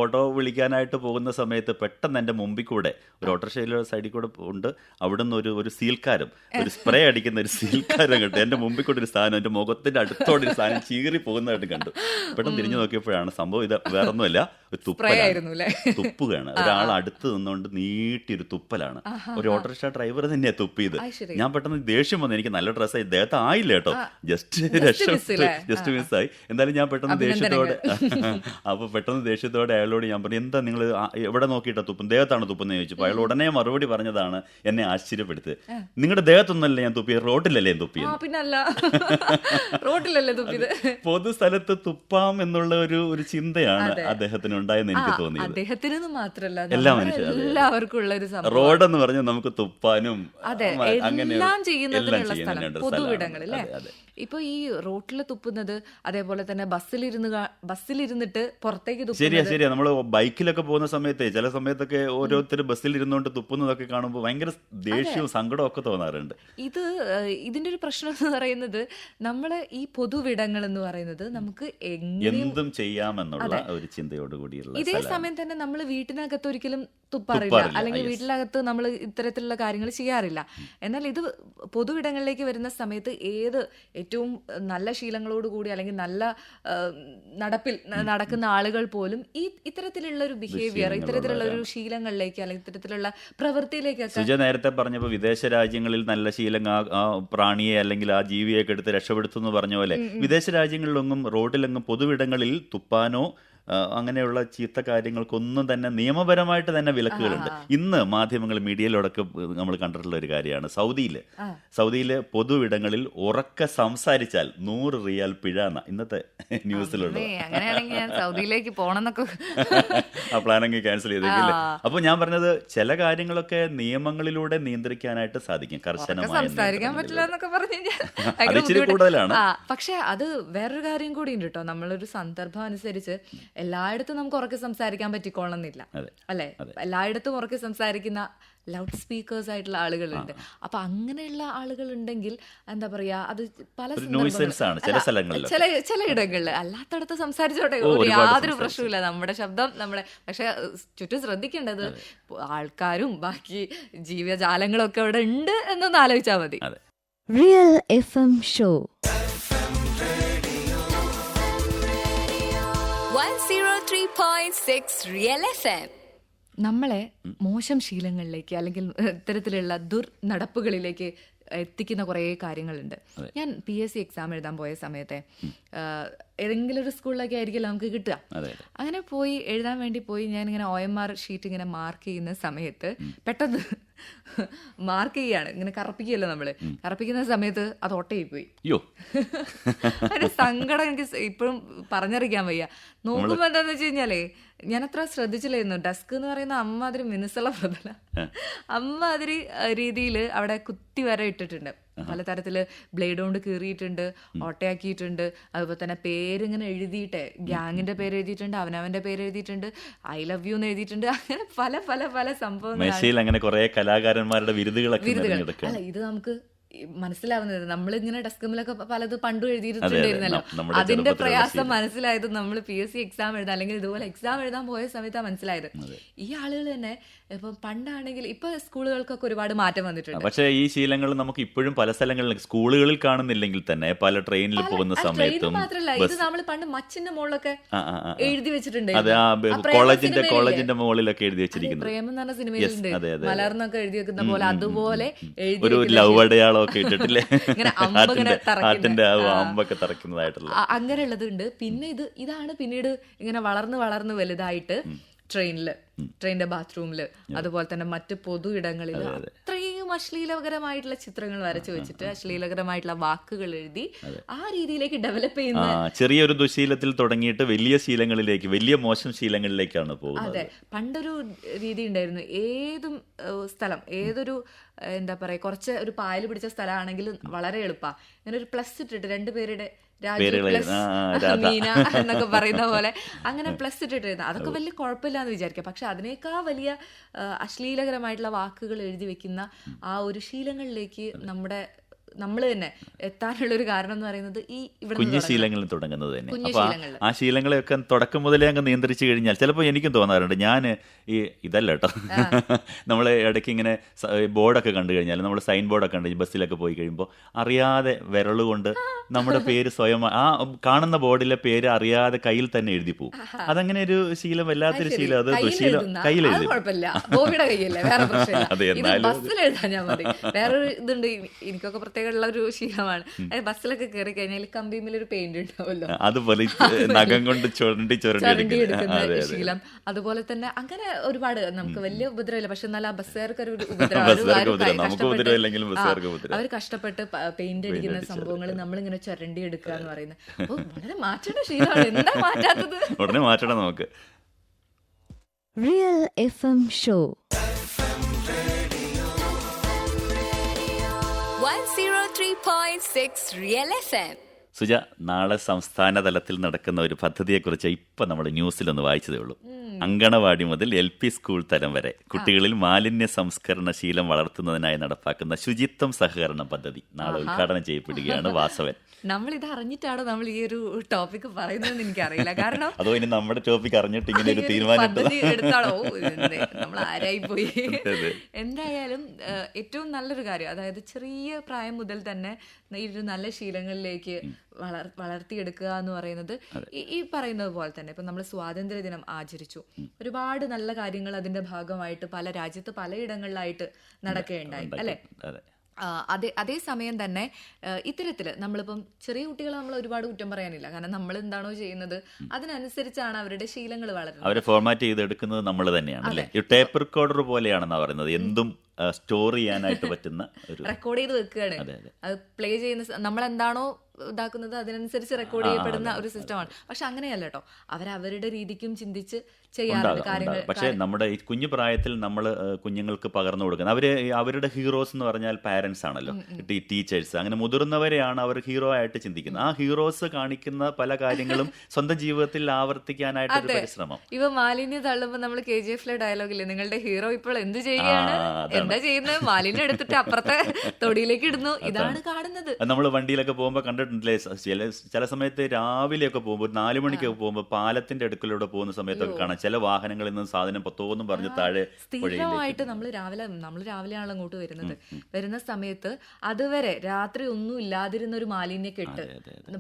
ഓട്ടോ വിളിക്കാനായിട്ട് പോകുന്ന സമയത്ത് പെട്ടെന്ന് എൻ്റെ മുമ്പിൽ കൂടെ ഒരു ഓട്ടോറിക്ഷയിലെ സൈഡിൽ കൂടെ ഉണ്ട്, അവിടുന്ന് ഒരു സീൽക്കാരും ഒരു സ്പ്രേ അടിക്കുന്ന ഒരു സീൽക്കാരും കണ്ടു. എൻ്റെ മുമ്പിൽ കൂടെ ഒരു സാധനം, എൻ്റെ മുഖത്തിന്റെ അടുത്തോടെ ഒരു സാധനം ചീറി പോകുന്നതായിട്ട് കണ്ടു. പെട്ടെന്ന് തിരിഞ്ഞു നോക്കിയപ്പോഴാണ് സംഭവം ഇത് വേറൊന്നുമല്ല, ഒരു തുപ്പുകയാണ്. ഒരാൾ അടുത്ത് നിന്നുകൊണ്ട് നീട്ടിയൊരു തുപ്പലാണ്. ഒരു ഓട്ടോറിക്ഷ ഡ്രൈവർ തന്നെയാ തുപ്പിയത്. ഞാൻ പെട്ടെന്ന് ദേഷ്യം വന്നു. എനിക്ക് നല്ല ഡ്രസ്സായി, ഇദ്ദേഹത്തെ ആയില്ല കേട്ടോ, ജസ്റ്റ് മിസ്സായി. എന്തായാലും ഞാൻ പെട്ടെന്ന് ദേഷ്യത്തോടെ അയാളോട് ഞാൻ പറഞ്ഞു, എന്താ നിങ്ങൾ എവിടെ നോക്കിയിട്ടാ തുപ്പും, ദേഹത്താണ് തുപ്പെന്ന് ചോദിച്ചപ്പോൾ അയാൾ ഉടനെ മറുപടി പറഞ്ഞതാണ് എന്നെ ആശ്ചര്യപ്പെടുത്തി. നിങ്ങളുടെ ദേഹത്തൊന്നല്ലേ ഞാൻ തുപ്പിയത്, റോട്ടിലല്ലേ ഞാൻ തുപ്പിയത്. പൊതു സ്ഥലത്ത് തുപ്പാം എന്നുള്ള ഒരു ചിന്തയാണ് അദ്ദേഹത്തിന് ഉണ്ടായെന്ന് എനിക്ക് തോന്നിയത്. അദ്ദേഹത്തിന് മാത്രമല്ല, എല്ലാ എല്ലാവർക്കും ഉള്ള ഒരു സംഭവം. റോഡെന്ന് പറഞ്ഞാൽ നമുക്ക് തുപ്പാനും എല്ലാം ചെയ്യുന്നതിനുള്ള സ്ഥലം, പൊതുവിടങ്ങൾ അല്ലേ. ഇപ്പൊ ഈ റോട്ടിൽ തുപ്പുന്നത്, അതേപോലെ തന്നെ ബസ്സിലിരുന്നിട്ട് പുറത്തേക്ക് തുപ്പുന്നത്. ശരിയാ. നമ്മള് ബൈക്കിലൊക്കെ പോകുന്ന സമയത്ത് ചില സമയത്തൊക്കെ ഓരോരുത്തർ ബസ്സിൽ ഇരുന്നോണ്ട് തുപ്പുന്നതൊക്കെ കാണുമ്പോൾ ഭയങ്കര ദേഷ്യവും സങ്കടവും ഒക്കെ തോന്നാറുണ്ട്. ഇതിന്റെ ഒരു പ്രശ്നം എന്ന് പറയുന്നത്, നമ്മള് ഈ പൊതുവിടങ്ങൾ എന്ന് പറയുന്നത് നമുക്ക് എന്തും ചെയ്യാമെന്നുള്ള ഒരു ചിന്തയോട് കൂടിയുള്ള, ഇതേ സമയം തന്നെ നമ്മൾ വീട്ടിനകത്ത് ഒരിക്കലും തുപ്പാറില്ല, അല്ലെങ്കിൽ വീട്ടിനകത്ത് നമ്മൾ ഇത്തരത്തിലുള്ള കാര്യങ്ങൾ ചെയ്യാറില്ല. എന്നാൽ ഇത് പൊതുവിടങ്ങളിലേക്ക് വരുന്ന സമയത്ത് ഏറ്റവും നല്ല ശീലങ്ങളോടുകൂടി അല്ലെങ്കിൽ നല്ല നടപ്പിൽ നടക്കുന്ന ആളുകൾ പോലും ഇത്തരത്തിലുള്ള ഒരു ബിഹേവിയർ, ഇത്തരത്തിലുള്ള ഒരു ശീലങ്ങളിലേക്ക് അല്ലെങ്കിൽ ഇത്തരത്തിലുള്ള പ്രവൃത്തിയിലേക്കൊക്കെ. സുജ നേരത്തെ പറഞ്ഞപ്പോൾ വിദേശ രാജ്യങ്ങളിൽ നല്ല ശീലം ആ പ്രാണിയെ അല്ലെങ്കിൽ ആ ജീവിയൊക്കെ എടുത്ത് രക്ഷപ്പെടുത്തുന്നു പറഞ്ഞ പോലെ വിദേശ രാജ്യങ്ങളിലൊന്നും റോഡിലെങ്ങും പൊതുവിടങ്ങളിൽ തുപ്പാനോ അങ്ങനെയുള്ള ചീത്ത കാര്യങ്ങൾക്കൊന്നും തന്നെ നിയമപരമായിട്ട് തന്നെ വിലക്കുകളുണ്ട്. ഇന്ന് മാധ്യമങ്ങൾ മീഡിയയിലൊക്കെ നമ്മൾ കണ്ടിട്ടുള്ള ഒരു കാര്യമാണ് സൗദിയിലെ പൊതുവിടങ്ങളിൽ ഉറക്കെ സംസാരിച്ചാൽ 100 റിയാൽ പിഴ എന്ന ഇന്നത്തെ ന്യൂസിലുള്ളത്. സൗദിയിലേക്ക് പോകണമെന്നൊക്കെ ആ പ്ലാനങ്ങ് ക്യാൻസൽ ചെയ്തേക്കില്ലേ. അപ്പൊ ഞാൻ പറഞ്ഞത് ചില കാര്യങ്ങളൊക്കെ നിയമങ്ങളിലൂടെ നിയന്ത്രിക്കാനായിട്ട് സാധിക്കും. കർശനമായി സംസാരിക്കാൻ പറ്റില്ല എന്നൊക്കെ പറഞ്ഞു ഇച്ചിരി കൂടുതലാണ്. പക്ഷെ അത് വേറൊരു കാര്യം കൂടി ഉണ്ട് കേട്ടോ. നമ്മളൊരു സന്ദർഭം അനുസരിച്ച് എല്ലായിടത്തും നമുക്ക് ഉറക്കെ സംസാരിക്കാൻ പറ്റിക്കോളണമെന്നില്ല, അല്ലെ. എല്ലായിടത്തും ഉറക്കെ സംസാരിക്കുന്ന ലൗഡ് സ്പീക്കേഴ്സ് ആയിട്ടുള്ള ആളുകളുണ്ട്. അപ്പൊ അങ്ങനെയുള്ള ആളുകൾ ഉണ്ടെങ്കിൽ എന്താ പറയാ, അത് പല ചിലയിടങ്ങളിൽ, അല്ലാത്തടത്ത് സംസാരിച്ചോട്ടെ, യാതൊരു പ്രശ്നമില്ല. നമ്മുടെ ശബ്ദം പക്ഷെ ചുറ്റും ശ്രദ്ധിക്കേണ്ടത് ആൾക്കാരും ബാക്കി ജീവജാലങ്ങളും ഒക്കെ അവിടെ ഉണ്ട് എന്നൊന്ന് ആലോചിച്ചാൽ മതി. Real FM Show 103.6 Real FM. നമ്മളെ മോശം ശീലങ്ങളിലേക്ക് അല്ലെങ്കിൽ ഇത്തരത്തിലുള്ള ദുർനടപ്പുകളിലേക്ക് എത്തിക്കുന്ന കുറേ കാര്യങ്ങളുണ്ട്. ഞാൻ PSC എക്സാം എഴുതാൻ പോയ സമയത്തെ ഏതെങ്കിലും ഒരു സ്കൂളിലൊക്കെ ആയിരിക്കില്ല നമുക്ക് കിട്ടുക. അങ്ങനെ പോയി എഴുതാൻ വേണ്ടി പോയി ഞാനിങ്ങനെ OMR ഷീറ്റ് ഇങ്ങനെ മാർക്ക് ചെയ്യുന്ന സമയത്ത് പെട്ടെന്ന് മാർക്ക് ചെയ്യാണ്, ഇങ്ങനെ കറപ്പിക്കുകയല്ലോ നമ്മള്. കറപ്പിക്കുന്ന സമയത്ത് അത് ഒട്ടയിൽ പോയി. അതിന്റെ സങ്കടം എനിക്ക് ഇപ്പോഴും പറഞ്ഞറിയിക്കാൻ വയ്യ. നോക്കുമ്പോ എന്താന്ന് വെച്ച് കഴിഞ്ഞാലേ, ഞാൻ അത്ര ശ്രദ്ധിച്ചില്ലായിരുന്നു. ഡെസ്ക് എന്ന് പറയുന്ന അമ്മാതിരി മിനുസുള്ള പ്രതല, അമ്മാതിരി രീതിയിൽ അവിടെ കുത്തി വരെ ഇട്ടിട്ടുണ്ട്. പലതരത്തില് ബ്ലേഡ് കൊണ്ട് കീറിയിട്ടുണ്ട്, ഓട്ടയാക്കിയിട്ടുണ്ട്. അതുപോലെ തന്നെ പേരിങ്ങനെ എഴുതിയിട്ട്, ഗ്യാങ്ങിന്റെ പേര് എഴുതിയിട്ടുണ്ട്, അവനവന്റെ പേര് എഴുതിയിട്ടുണ്ട്, ഐ ലവ് യു എന്ന് എഴുതിയിട്ടുണ്ട്. അങ്ങനെ പല പല പല സംഭവങ്ങൾ, കലാകാരന്മാരുടെ വിരുദുകളൊക്കെ. അല്ല, ഇത് നമുക്ക് മനസ്സിലാവുന്നത് നമ്മളിങ്ങനെ ഡെസ്കുമിലൊക്കെ പലത് പണ്ടും എഴുതിയിട്ടുണ്ടായിരുന്നല്ലോ. അതിന്റെ പ്രയാസം മനസ്സിലായത് നമ്മൾ PSC എക്സാം എഴുതാൻ അല്ലെങ്കിൽ ഇതുപോലെ എക്സാം എഴുതാൻ പോയ സമയത്താണ് മനസ്സിലായത്. ഈ ആളുകൾ തന്നെ ഇപ്പൊ പണ്ടാണെങ്കിൽ ഇപ്പൊ സ്കൂളുകൾക്കൊക്കെ ഒരുപാട് മാറ്റം വന്നിട്ടുണ്ട്. പക്ഷേ ഈ ശീലങ്ങൾ നമുക്ക് ഇപ്പോഴും പല സ്ഥലങ്ങളിൽ സ്കൂളുകളിൽ കാണുന്നില്ലെങ്കിൽ തന്നെ പല ട്രെയിനിൽ പോകുന്ന സമയത്തും മാത്രമല്ല, ഇത് നമ്മൾ പണ്ട് മച്ചിന്റെ മുകളിലൊക്കെ എഴുതി വെച്ചിട്ടുണ്ട്. കോളേജിന്റെ മുകളിലൊക്കെ എഴുതി വെച്ചിരിക്കുന്നത് പ്രേമം എന്ന് പറഞ്ഞ സിനിമയിലുണ്ട്, മലർന്നൊക്കെ എഴുതി വെക്കുന്ന പോലെ അതുപോലെ ഒരു ലവ് അടയാളം വെള്ളമൊക്കെ ഇട്ടിട്ടില്ലേ, ഇങ്ങനെ അമ്പ് ഇങ്ങനെ ആട്ടിന്റെ തറയ്ക്കുന്ന അമ്പൊക്കെ തറയ്ക്കുന്നതായിട്ടുള്ള. അങ്ങനെയുള്ളതുണ്ട്. പിന്നെ ഇതാണ് പിന്നീട് ഇങ്ങനെ വളർന്ന് വലുതായിട്ട് ട്രെയിനിന്റെ ബാത്റൂമില്, അതുപോലെ തന്നെ മറ്റ് പൊതു ഇടങ്ങളിൽ അത്രയും അശ്ലീലകരമായിട്ടുള്ള ചിത്രങ്ങൾ വരച്ചു വെച്ചിട്ട് അശ്ലീലകരമായിട്ടുള്ള വാക്കുകൾ എഴുതി ആ രീതിയിലേക്ക് ഡെവലപ്പ് ചെയ്യുന്ന ചെറിയൊരു ദുശീലത്തിൽ തുടങ്ങിയിട്ട് വലിയ ശീലങ്ങളിലേക്ക്, വലിയ മോശം ശീലങ്ങളിലേക്കാണ് പോകുന്നത്. അതെ, പണ്ടൊരു രീതി ഉണ്ടായിരുന്നു. ഏതും സ്ഥലം, ഏതൊരു എന്താ പറയാ, കുറച്ച് ഒരു പായൽ പിടിച്ച സ്ഥലമാണെങ്കിൽ വളരെ എളുപ്പ ഇങ്ങനെ ഒരു പ്ലസ് ഇട്ടിട്ട് രണ്ടുപേരുടെ രാജു പ്ലസ് മീന എന്നൊക്കെ പറയുന്ന പോലെ അങ്ങനെ പ്ലസ് ഇട്ടിട്ടിരുന്നു. അതൊക്കെ വലിയ കുഴപ്പമില്ലാന്ന് വിചാരിക്കാം. പക്ഷെ അതിനേക്കാൾ വലിയ അശ്ലീലകരമായിട്ടുള്ള വാക്കുകൾ എഴുതി വെക്കുന്ന ആ ഒരു ശീലങ്ങളിലേക്ക് നമ്മൾ തന്നെ എത്താനുള്ള ഒരു കാരണം എന്ന് പറയുന്നത് ഈ കുഞ്ഞു ശീലങ്ങളിൽ തുടങ്ങുന്നത് തന്നെ. അപ്പൊ ആ ശീലങ്ങളെയൊക്കെ തുടക്കം മുതലേ അങ്ങ് നിയന്ത്രിച്ചു കഴിഞ്ഞാൽ ചിലപ്പോൾ എനിക്കും തോന്നാറുണ്ട്, ഞാൻ ഇതല്ല കേട്ടോ, നമ്മൾ ഇടയ്ക്ക് ഇങ്ങനെ ബോർഡൊക്കെ കണ്ടു കഴിഞ്ഞാൽ, നമ്മൾ സൈൻ ബോർഡൊക്കെ കണ്ടു ബസ്സിലൊക്കെ പോയി കഴിയുമ്പോൾ അറിയാതെ വിരലുകൊണ്ട് നമ്മുടെ പേര് സ്വയം ആ കാണുന്ന ബോർഡിലെ പേര് അറിയാതെ കയ്യിൽ തന്നെ എഴുതി പോകും. അതങ്ങനെ ഒരു ശീലം, വല്ലാത്തൊരു ശീലം. അത് ദുശീലം. കയ്യിലെഴുതി അതെ, വേറൊരു ഇതുണ്ട് എനിക്കൊക്കെ പ്രത്യേകമുള്ള ഒരു ശീലമാണ്. ബസ്സിലൊക്കെ കയറി കഴിഞ്ഞാൽ കമ്പിമേലൊരു പെയിന്റ് ഉണ്ടാവുമല്ലോ, അതുപോലെ നഖം കൊണ്ട് ചുരണ്ടി എടുക്കുന്ന ശീലം. അതുപോലെ തന്നെ അങ്ങനെ ഒരുപാട് നമുക്ക് വലിയ ഉപദ്രവമില്ല, പക്ഷെ എന്നാൽ ആ ബസ്സുകാർക്ക് ഒരു ഉപദ്രവം. അവർ കഷ്ടപ്പെട്ട് പെയിന്റ് അടിക്കുന്ന സംഭവങ്ങൾ നമ്മളിങ്ങനെ ചുരണ്ടി എടുക്കുക എന്ന് പറയുന്നത് വളരെ മാറ്റേണ്ട ശീലമാണ്. എന്താ മാറ്റാത്തത്? ഉടനെ മാറ്റണം നമുക്ക്. Real FM Show 103.6 Real FM. Suja, നാളെ സംസ്ഥാന തലത്തിൽ നടക്കുന്ന ഒരു പദ്ധതിയെക്കുറിച്ച് ഇപ്പം നമ്മൾ ന്യൂസിലൊന്ന് വായിച്ചതേ ഉള്ളൂ. അങ്കണവാടി മുതൽ LP സ്കൂൾ തലം വരെ കുട്ടികളിൽ മാലിന്യ സംസ്കരണ ശീലം വളർത്തുന്നതിനായി നടപ്പാക്കുന്ന ശുചിത്വം സഹകരണ പദ്ധതി നാളെ ഉദ്ഘാടനം ചെയ്യപ്പെടുകയാണ്. വാസവൻ, നമ്മൾ ഇത് അറിഞ്ഞിട്ടാണോ നമ്മൾ ഈ ഒരു ടോപ്പിക് പറയുന്നതെന്ന് എനിക്കറിയില്ല. കാരണം അതോ ഇനി നമ്മുടെ ടോപ്പിക് അറിഞ്ഞിട്ട് ഇങ്ങനെ ഒരു തീരുമാനം എടുത്താണോ നമ്മൾ ആരായി പോയി. എന്തായാലും ഏറ്റവും നല്ലൊരു കാര്യം, അതായത് ചെറിയ പ്രായം മുതൽ തന്നെ ഈ ഒരു നല്ല ശീലങ്ങളിലേക്ക് വളർത്തിയെടുക്കുക എന്ന് പറയുന്നത് ഈ പറയുന്നത് പോലെ തന്നെ ഇപ്പൊ നമ്മൾ സ്വാതന്ത്ര്യ ദിനം ആചരിച്ചു, ഒരുപാട് നല്ല കാര്യങ്ങൾ അതിന്റെ ഭാഗമായിട്ട് രാജ്യത്ത് പലയിടങ്ങളിലായിട്ട് നടക്കുകയുണ്ടായി അല്ലെ. അതേസമയം തന്നെ ഇത്തരത്തില് നമ്മളിപ്പം ചെറിയ കുട്ടികളെ നമ്മൾ ഒരുപാട് കുറ്റം പറയാനില്ല, കാരണം നമ്മൾ എന്താണോ ചെയ്യുന്നത് അതിനനുസരിച്ചാണ് അവരുടെ ശീലങ്ങൾ വളരുന്നത്. അവരെ ഫോർമാറ്റ് ചെയ്തെടുക്കുന്നത് നമ്മൾ തന്നെയാണ് അല്ലേ. ടേപ്പ് റെക്കോർഡർ പോലെയാണെന്നാ പറയുന്നത്. എന്തും സ്റ്റോർ ചെയ്യാനായിട്ട് പറ്റുന്ന ഒരു റെക്കോർഡ് ചെയ്ത് വെക്കുകയാണ്. അത് പ്ലേ ചെയ്യുന്ന നമ്മളെന്താണോ ഇതാക്കുന്നത് അതിനനുസരിച്ച് റെക്കോർഡ് ചെയ്യപ്പെടുന്ന ഒരു സിസ്റ്റമാണ്. പക്ഷെ അങ്ങനെയല്ല കേട്ടോ, അവരവരുടെ രീതിക്കും ചിന്തിച്ച് ചെയ്യാറുണ്ട് കാര്യങ്ങൾ. പക്ഷേ നമ്മുടെ ഈ കുഞ്ഞു പ്രായത്തിൽ നമ്മൾ കുഞ്ഞുങ്ങൾക്ക് പകർന്നു കൊടുക്കുന്നത് അവരുടെ ഹീറോസ് എന്ന് പറഞ്ഞാൽ പാരന്റ്സ് ആണല്ലോ, ടീച്ചേഴ്സ്, അങ്ങനെ മുതിർന്നവരെയാണ് അവർ ഹീറോ ആയിട്ട് ചിന്തിക്കുന്നത്. ആ ഹീറോസ് കാണിക്കുന്ന പല കാര്യങ്ങളും സ്വന്തം ജീവിതത്തിൽ ആവർത്തിക്കാനായിട്ട് ഒരു പരിശ്രമം. ഇവ മാലിന്യം തള്ളുമ്പോൾ നമ്മൾ KGF ഡയലോഗില്ലേ, നിങ്ങളുടെ ഹീറോ ഇപ്പോൾ എന്ത് ചെയ്യുകയാണ്, എന്താ ചെയ്യുന്നത്, മാലിന്യം എടുത്തിട്ട് അപ്പുറത്തെ തൊടിയിലേക്ക് ഇടുന്നു, ഇതാണ് കാണുന്നത്. നമ്മൾ വണ്ടിയിലൊക്കെ പോകുമ്പോൾ കണ്ടിട്ടില്ലേ, ചില സമയത്ത് രാവിലെയൊക്കെ പോകുമ്പോൾ 4 മണിക്കൊക്കെ പോകുമ്പോൾ പാലത്തിന്റെ അടുക്കലൂടെ പോകുന്ന സമയത്തൊക്കെ കാണാം ചില വാഹനങ്ങളിൽ നിന്ന് സാധനം പത്തോന്നും പറഞ്ഞ് താഴെ സ്ഥിരമായിട്ട് നമ്മൾ രാവിലെയാണല്ലോ അങ്ങോട്ട് വരുന്ന സമയത്ത് അതുവരെ രാത്രി ഒന്നും ഇല്ലാതിരുന്ന ഒരു മാലിന്യ കെട്ട്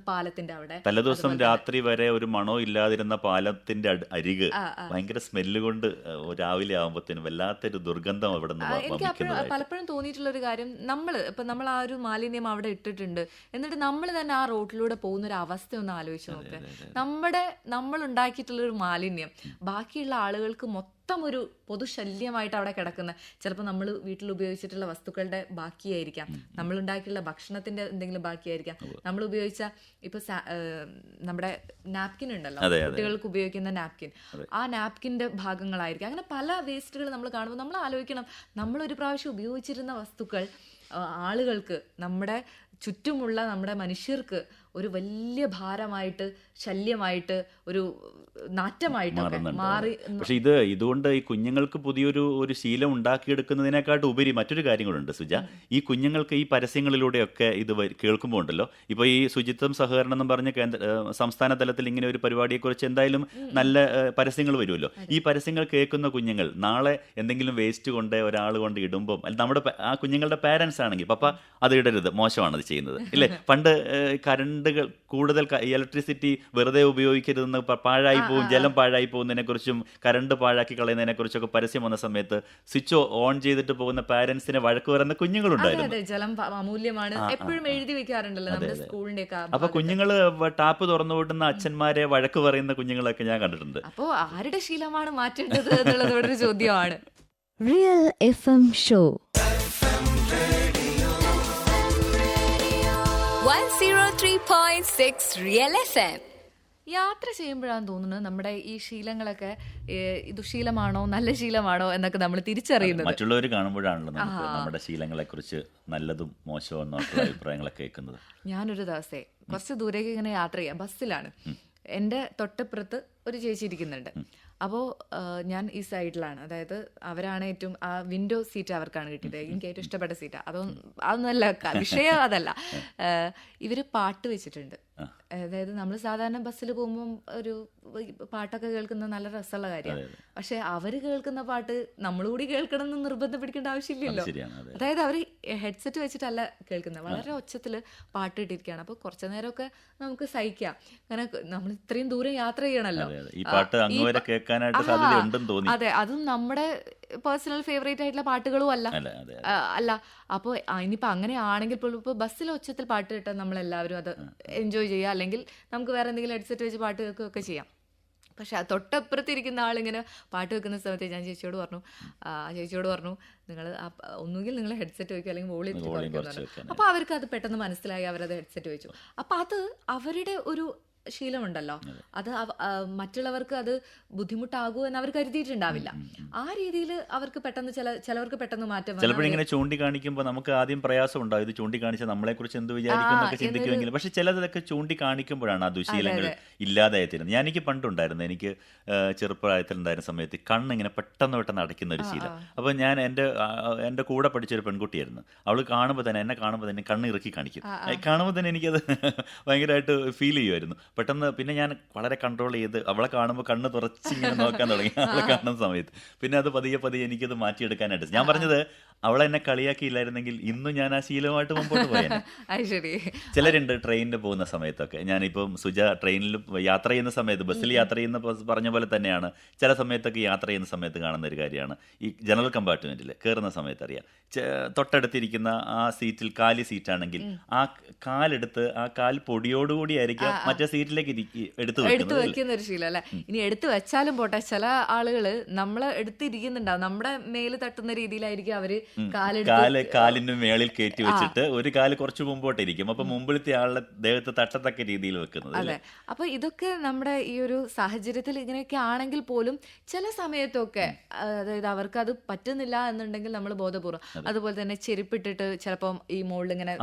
പാലത്തിന്റെ അവിടെ തലേദിവസം രാത്രി വരെ ഒരു മണോ ഇല്ലാതിരുന്ന പാലത്തിന്റെ അരിക് ഭയങ്കര സ്മെല്ല് കൊണ്ട് രാവിലെ ആകുമ്പോഴത്തേനും വല്ലാത്തൊരു ദുർഗന്ധം അവിടെ നിന്ന്. എനിക്ക് പലപ്പോഴും തോന്നിയിട്ടുള്ള ഒരു കാര്യം, നമ്മൾ ആ ഒരു മാലിന്യം അവിടെ ഇട്ടിട്ടുണ്ട്, എന്നിട്ട് നമ്മൾ തന്നെ ആ റോഡിലൂടെ പോകുന്ന ഒരു അവസ്ഥ ഒന്ന് ആലോചിച്ച് നോക്കുക. നമ്മൾ ഉണ്ടാക്കിയിട്ടുള്ള ഒരു മാലിന്യം ബാക്കിയുള്ള ആളുകൾക്ക് മൊത്തം ഒരു പൊതുശല്യമായിട്ട് അവിടെ കിടക്കുന്ന, ചിലപ്പോൾ നമ്മൾ വീട്ടിൽ ഉപയോഗിച്ചിട്ടുള്ള വസ്തുക്കളുടെ ബാക്കിയായിരിക്കാം, നമ്മൾ ഉണ്ടാക്കിയുള്ള ഭക്ഷണത്തിന്റെ എന്തെങ്കിലും ബാക്കിയായിരിക്കാം, നമ്മൾ ഉപയോഗിച്ച ഇപ്പൊ നമ്മുടെ നാപ്കിൻ ഉണ്ടല്ലോ, കുട്ടികൾക്ക് ഉപയോഗിക്കുന്ന നാപ്കിൻ, ആ നാപ്കിന്റെ ഭാഗങ്ങളായിരിക്കാം. അങ്ങനെ പല വേസ്റ്റുകൾ നമ്മൾ കാണുമ്പോൾ നമ്മൾ ആലോചിക്കണം, നമ്മൾ ഒരു പ്രാവശ്യം ഉപയോഗിച്ചിരുന്ന വസ്തുക്കൾ ആളുകൾക്ക്, നമ്മുടെ ചുറ്റുമുള്ള നമ്മുടെ മനുഷ്യർക്ക് ഒരു വലിയ ഭാരമായിട്ട്, ശല്യമായിട്ട്, ഒരു നാറ്റമായിട്ടൊക്കെ മാറി. പക്ഷെ ഇതുകൊണ്ട് ഈ കുഞ്ഞുങ്ങൾക്ക് പുതിയൊരു ശീലം ഉണ്ടാക്കിയെടുക്കുന്നതിനെക്കാട്ട് ഉപരി മറ്റൊരു കാര്യങ്ങളുണ്ട് സുജ. ഈ കുഞ്ഞുങ്ങൾക്ക് ഈ പരസ്യങ്ങളിലൂടെയൊക്കെ ഇത് കേൾക്കുമ്പോൾ ഉണ്ടല്ലോ, ഇപ്പോൾ ഈ ശുചിത്വം സഹകരണം എന്ന് പറഞ്ഞ സംസ്ഥാന തലത്തിൽ ഇങ്ങനെ ഒരു പരിപാടിയെക്കുറിച്ച് എന്തായാലും നല്ല പരസ്യങ്ങൾ വരുമല്ലോ. ഈ പരസ്യങ്ങൾ കേൾക്കുന്ന കുഞ്ഞുങ്ങൾ നാളെ എന്തെങ്കിലും വേസ്റ്റ് കൊണ്ട് ഒരാൾ കൊണ്ട് ഇടുമ്പം, നമ്മുടെ ആ കുഞ്ഞുങ്ങളുടെ പാരൻസ് ആണെങ്കിൽ പപ്പ അത് ഇടരുത്, മോശമാണ് അത് ചെയ്യുന്നത് ഇല്ലേ. പണ്ട് കരണ്ട് കറണ്ടുകൾ കൂടുതൽ ഇലക്ട്രിസിറ്റി വെറുതെ ഉപയോഗിക്കരുതെന്ന് പാഴായി പോകും, ജലം പാഴായി പോകുന്നതിനെ കുറിച്ചും കറണ്ട് പാഴാക്കി കളയുന്നതിനെ കുറിച്ചൊക്കെ പരസ്യം വന്ന സമയത്ത് സ്വിച്ച് ഓൺ ചെയ്തിട്ട് പോകുന്ന പാരന്റ്സിനെ വഴക്ക് പറയുന്ന കുഞ്ഞുങ്ങളുണ്ടായിരുന്നു. അതെ, ജലം അമൂല്യമാണ് എപ്പോഴും എഴുതി വെക്കാറുണ്ടല്ലോ നമ്മുടെ സ്കൂളിന്റെ ഒക്കെ. അപ്പൊ കുഞ്ഞുങ്ങള് ടാപ്പ് തുറന്നു വിടുന്ന അച്ഛന്മാരെ വഴക്ക് പറയുന്ന കുഞ്ഞുങ്ങളൊക്കെ ഞാൻ കണ്ടിട്ടുണ്ട്. അപ്പോ ആരുടെ ശീലമാണ് മാറ്റേണ്ടത് എന്നുള്ളത് ഇവിടെ ഒരു ചോദ്യമാണ്. Real FM Show. 103.6 Real FM. യാത്ര ചെയ്യുമ്പോഴാണ് തോന്നുന്നത് നമ്മുടെ ഈ ശീലങ്ങളൊക്കെ ദുശീലമാണോ നല്ല ശീലമാണോ എന്നൊക്കെ നമ്മൾ തിരിച്ചറിയുന്നത്. മറ്റുള്ളവർ കാണുമ്പോഴാണല്ലോ നമുക്ക് നമ്മുടെ ശീലങ്ങളെ കുറിച്ച് നല്ലതും മോശവും എന്നുള്ള അഭിപ്രായങ്ങളൊക്കെ കേൾക്കുന്നത്. ഞാനൊരു ദിവസേ കുറച്ച് ദൂരേക്ക് ഇങ്ങനെ യാത്ര ചെയ്യാം, ബസ്സിലാണ്. എൻ്റെ തൊട്ടപ്പുറത്ത് ഒരു ചേച്ചി ഇരിക്കുന്നുണ്ട്. അപ്പോൾ ഞാൻ ഈ സൈഡിലാണ്, അതായത് അവരാണ് ഏറ്റവും ആ വിൻഡോ സീറ്റ് അവർക്കാണ് കിട്ടിയത്. എനിക്ക് ഏറ്റവും ഇഷ്ടപ്പെട്ട സീറ്റാണ്. അതൊന്നല്ല വിഷയം, അതല്ല. ഇവര് പാട്ട് വെച്ചിട്ടുണ്ട്. അതായത് നമ്മൾ സാധാരണ ബസ്സിൽ പോകുമ്പം ഒരു പാട്ടൊക്കെ കേൾക്കുന്ന നല്ല രസമുള്ള കാര്യമാണ്. പക്ഷെ അവര് കേൾക്കുന്ന പാട്ട് നമ്മളുകൂടി കേൾക്കണം എന്ന് നിർബന്ധം പിടിക്കേണ്ട ആവശ്യമില്ലല്ലോ. അതായത് അവർ ഹെഡ്സെറ്റ് വെച്ചിട്ടല്ല കേൾക്കുന്നത്, വളരെ ഒച്ചത്തിൽ പാട്ട് ഇട്ടിരിക്കുകയാണ്. അപ്പോൾ കുറച്ചു നേരമൊക്കെ നമുക്ക് സഹിക്കാം, കാരണം നമ്മൾ ഇത്രയും ദൂരം യാത്ര ചെയ്യണമല്ലോ. അതെ, അതും നമ്മുടെ പേഴ്സണൽ ഫേവറേറ്റ് ആയിട്ടുള്ള പാട്ടുകളും അല്ല. അപ്പോൾ ഇനിയിപ്പോൾ അങ്ങനെ ആണെങ്കിൽ പോലും ഇപ്പോൾ ബസ്സിൽ ഒച്ചത്തിൽ പാട്ട് കേട്ടാൽ നമ്മളെല്ലാവരും അത് എൻജോയ് ചെയ്യുക, അല്ലെങ്കിൽ നമുക്ക് വേറെ എന്തെങ്കിലും ഹെഡ്സെറ്റ് വെച്ച് പാട്ട് കേൾക്കുകയൊക്കെ ചെയ്യാം. പക്ഷെ തൊട്ടപ്പുറത്തിരിക്കുന്ന ആളിങ്ങനെ പാട്ട് വെക്കുന്ന സമയത്ത് ഞാൻ ചേച്ചിയോട് പറഞ്ഞു നിങ്ങൾ ഒന്നുകിൽ നിങ്ങൾ ഹെഡ്സെറ്റ് വയ്ക്കും അല്ലെങ്കിൽ വോളിയം കുറയ്ക്കുന്നു. അപ്പോൾ അവർക്ക് അത് പെട്ടെന്ന് മനസ്സിലായി, അവരത് ഹെഡ്സെറ്റ് വെച്ചു. അപ്പോൾ അത് അവരുടെ ഒരു ശീലമുണ്ടല്ലോ, അത് മറ്റുള്ളവർക്ക് അത് ബുദ്ധിമുട്ടാകൂ എന്ന് അവർ കരുതിയിട്ടുണ്ടാവില്ല. ആ രീതിയിൽ അവർക്ക് പെട്ടെന്ന് ചിലവർക്ക് പെട്ടെന്ന് മാറ്റം. ചിലപ്പോൾ ഇങ്ങനെ ചൂണ്ടിക്കാണിക്കുമ്പോൾ നമുക്ക് ആദ്യം പ്രയാസം ഉണ്ടാവും, ഇത് ചൂണ്ടിക്കാണിച്ചാൽ നമ്മളെ കുറിച്ച് എന്ത് വിചാരിക്കുന്നൊക്കെ ചിന്തിക്കുമെങ്കിലും. പക്ഷെ ചിലതൊക്കെ ചൂണ്ടിക്കാണിക്കുമ്പോഴാണ് ആ ദുശീലങ്ങൾ ഇല്ലാതായി തരുന്നത്. എനിക്ക് പണ്ടുണ്ടായിരുന്നു, എനിക്ക് ചെറുപ്രായത്തിലുണ്ടായിരുന്ന സമയത്ത് കണ്ണിങ്ങനെ പെട്ടെന്ന് അടയ്ക്കുന്ന ഒരു ശീലം. അപ്പോൾ ഞാൻ എൻ്റെ കൂടെ പഠിച്ചൊരു പെൺകുട്ടിയായിരുന്നു. അവൾ എന്നെ കാണുമ്പോൾ തന്നെ കണ്ണ് ഇറക്കി കാണിക്കും. കാണുമ്പോൾ തന്നെ എനിക്കത് ഭയങ്കരമായിട്ട് ഫീൽ ചെയ്യുമായിരുന്നു. പെട്ടെന്ന് പിന്നെ ഞാൻ വളരെ കൺട്രോൾ ചെയ്ത് അവളെ കാണുമ്പോൾ കണ്ണ് തുറച്ചിങ്ങനെ നോക്കാൻ തുടങ്ങി. അവളെ കാണുന്ന സമയത്ത് പിന്നെ അത് പതിയെ എനിക്കത് മാറ്റിയെടുക്കാനായിട്ട്. ഞാൻ പറഞ്ഞത് അവളെ എന്നെ കളിയാക്കിയില്ലായിരുന്നെങ്കിൽ ഇന്നും ഞാൻ ആ ശീലമായിട്ട് മുമ്പോട്ട് പോയേനെ. ചിലരുണ്ട് ട്രെയിനിൽ പോകുന്ന സമയത്തൊക്കെ, ഞാനിപ്പം സുജ ട്രെയിനിൽ യാത്ര ചെയ്യുന്ന സമയത്ത്, ബസ്സിൽ യാത്ര ചെയ്യുന്ന പറഞ്ഞ പോലെ തന്നെയാണ് ചില സമയത്തൊക്കെ യാത്ര ചെയ്യുന്ന സമയത്ത് കാണുന്ന ഒരു കാര്യമാണ് ഈ ജനറൽ കമ്പാർട്ട്മെന്റിൽ കയറുന്ന സമയത്ത് അറിയാം, തൊട്ടടുത്തിരിക്കുന്ന ആ സീറ്റിൽ കാലി സീറ്റാണെങ്കിൽ ആ കാലെടുത്ത് ആ കാൽ പൊടിയോടുകൂടി ആയിരിക്കും മറ്റേ സീറ്റിലേക്ക് എടുത്തു വെക്കുന്ന ഒരു ശീലം അല്ലെ. ഇനി എടുത്തു വെച്ചാലും പോട്ടെ, ചില ആളുകള് നമ്മളെ എടുത്തിരിക്കുന്നുണ്ടാവും, നമ്മുടെ മേല് തട്ടുന്ന രീതിയിലായിരിക്കും അവര് കാലിന്റെ മേളിൽ കയറ്റി വെച്ചിട്ട് ഒരു കാല് കുറച്ച് മുമ്പോട്ടിരിക്കും. അപ്പൊ മുമ്പിലത്തെ ആളുടെ ദേഹത്ത് തട്ടത്തക്ക രീതിയിൽ വെക്കുന്നത്. അതെ, അപ്പൊ ഇതൊക്കെ നമ്മുടെ ഈ ഒരു സാഹചര്യത്തിൽ ഇങ്ങനെയൊക്കെ ആണെങ്കിൽ പോലും ചില സമയത്തൊക്കെ, അതായത് അവർക്ക് അത് പറ്റുന്നില്ല എന്നുണ്ടെങ്കിൽ നമ്മൾ ബോധപൂർവ്വം. അതുപോലെ തന്നെ ചെരുപ്പിട്ടിട്ട് ചിലപ്പം ഈ മുകളിൽ ഇങ്ങനെ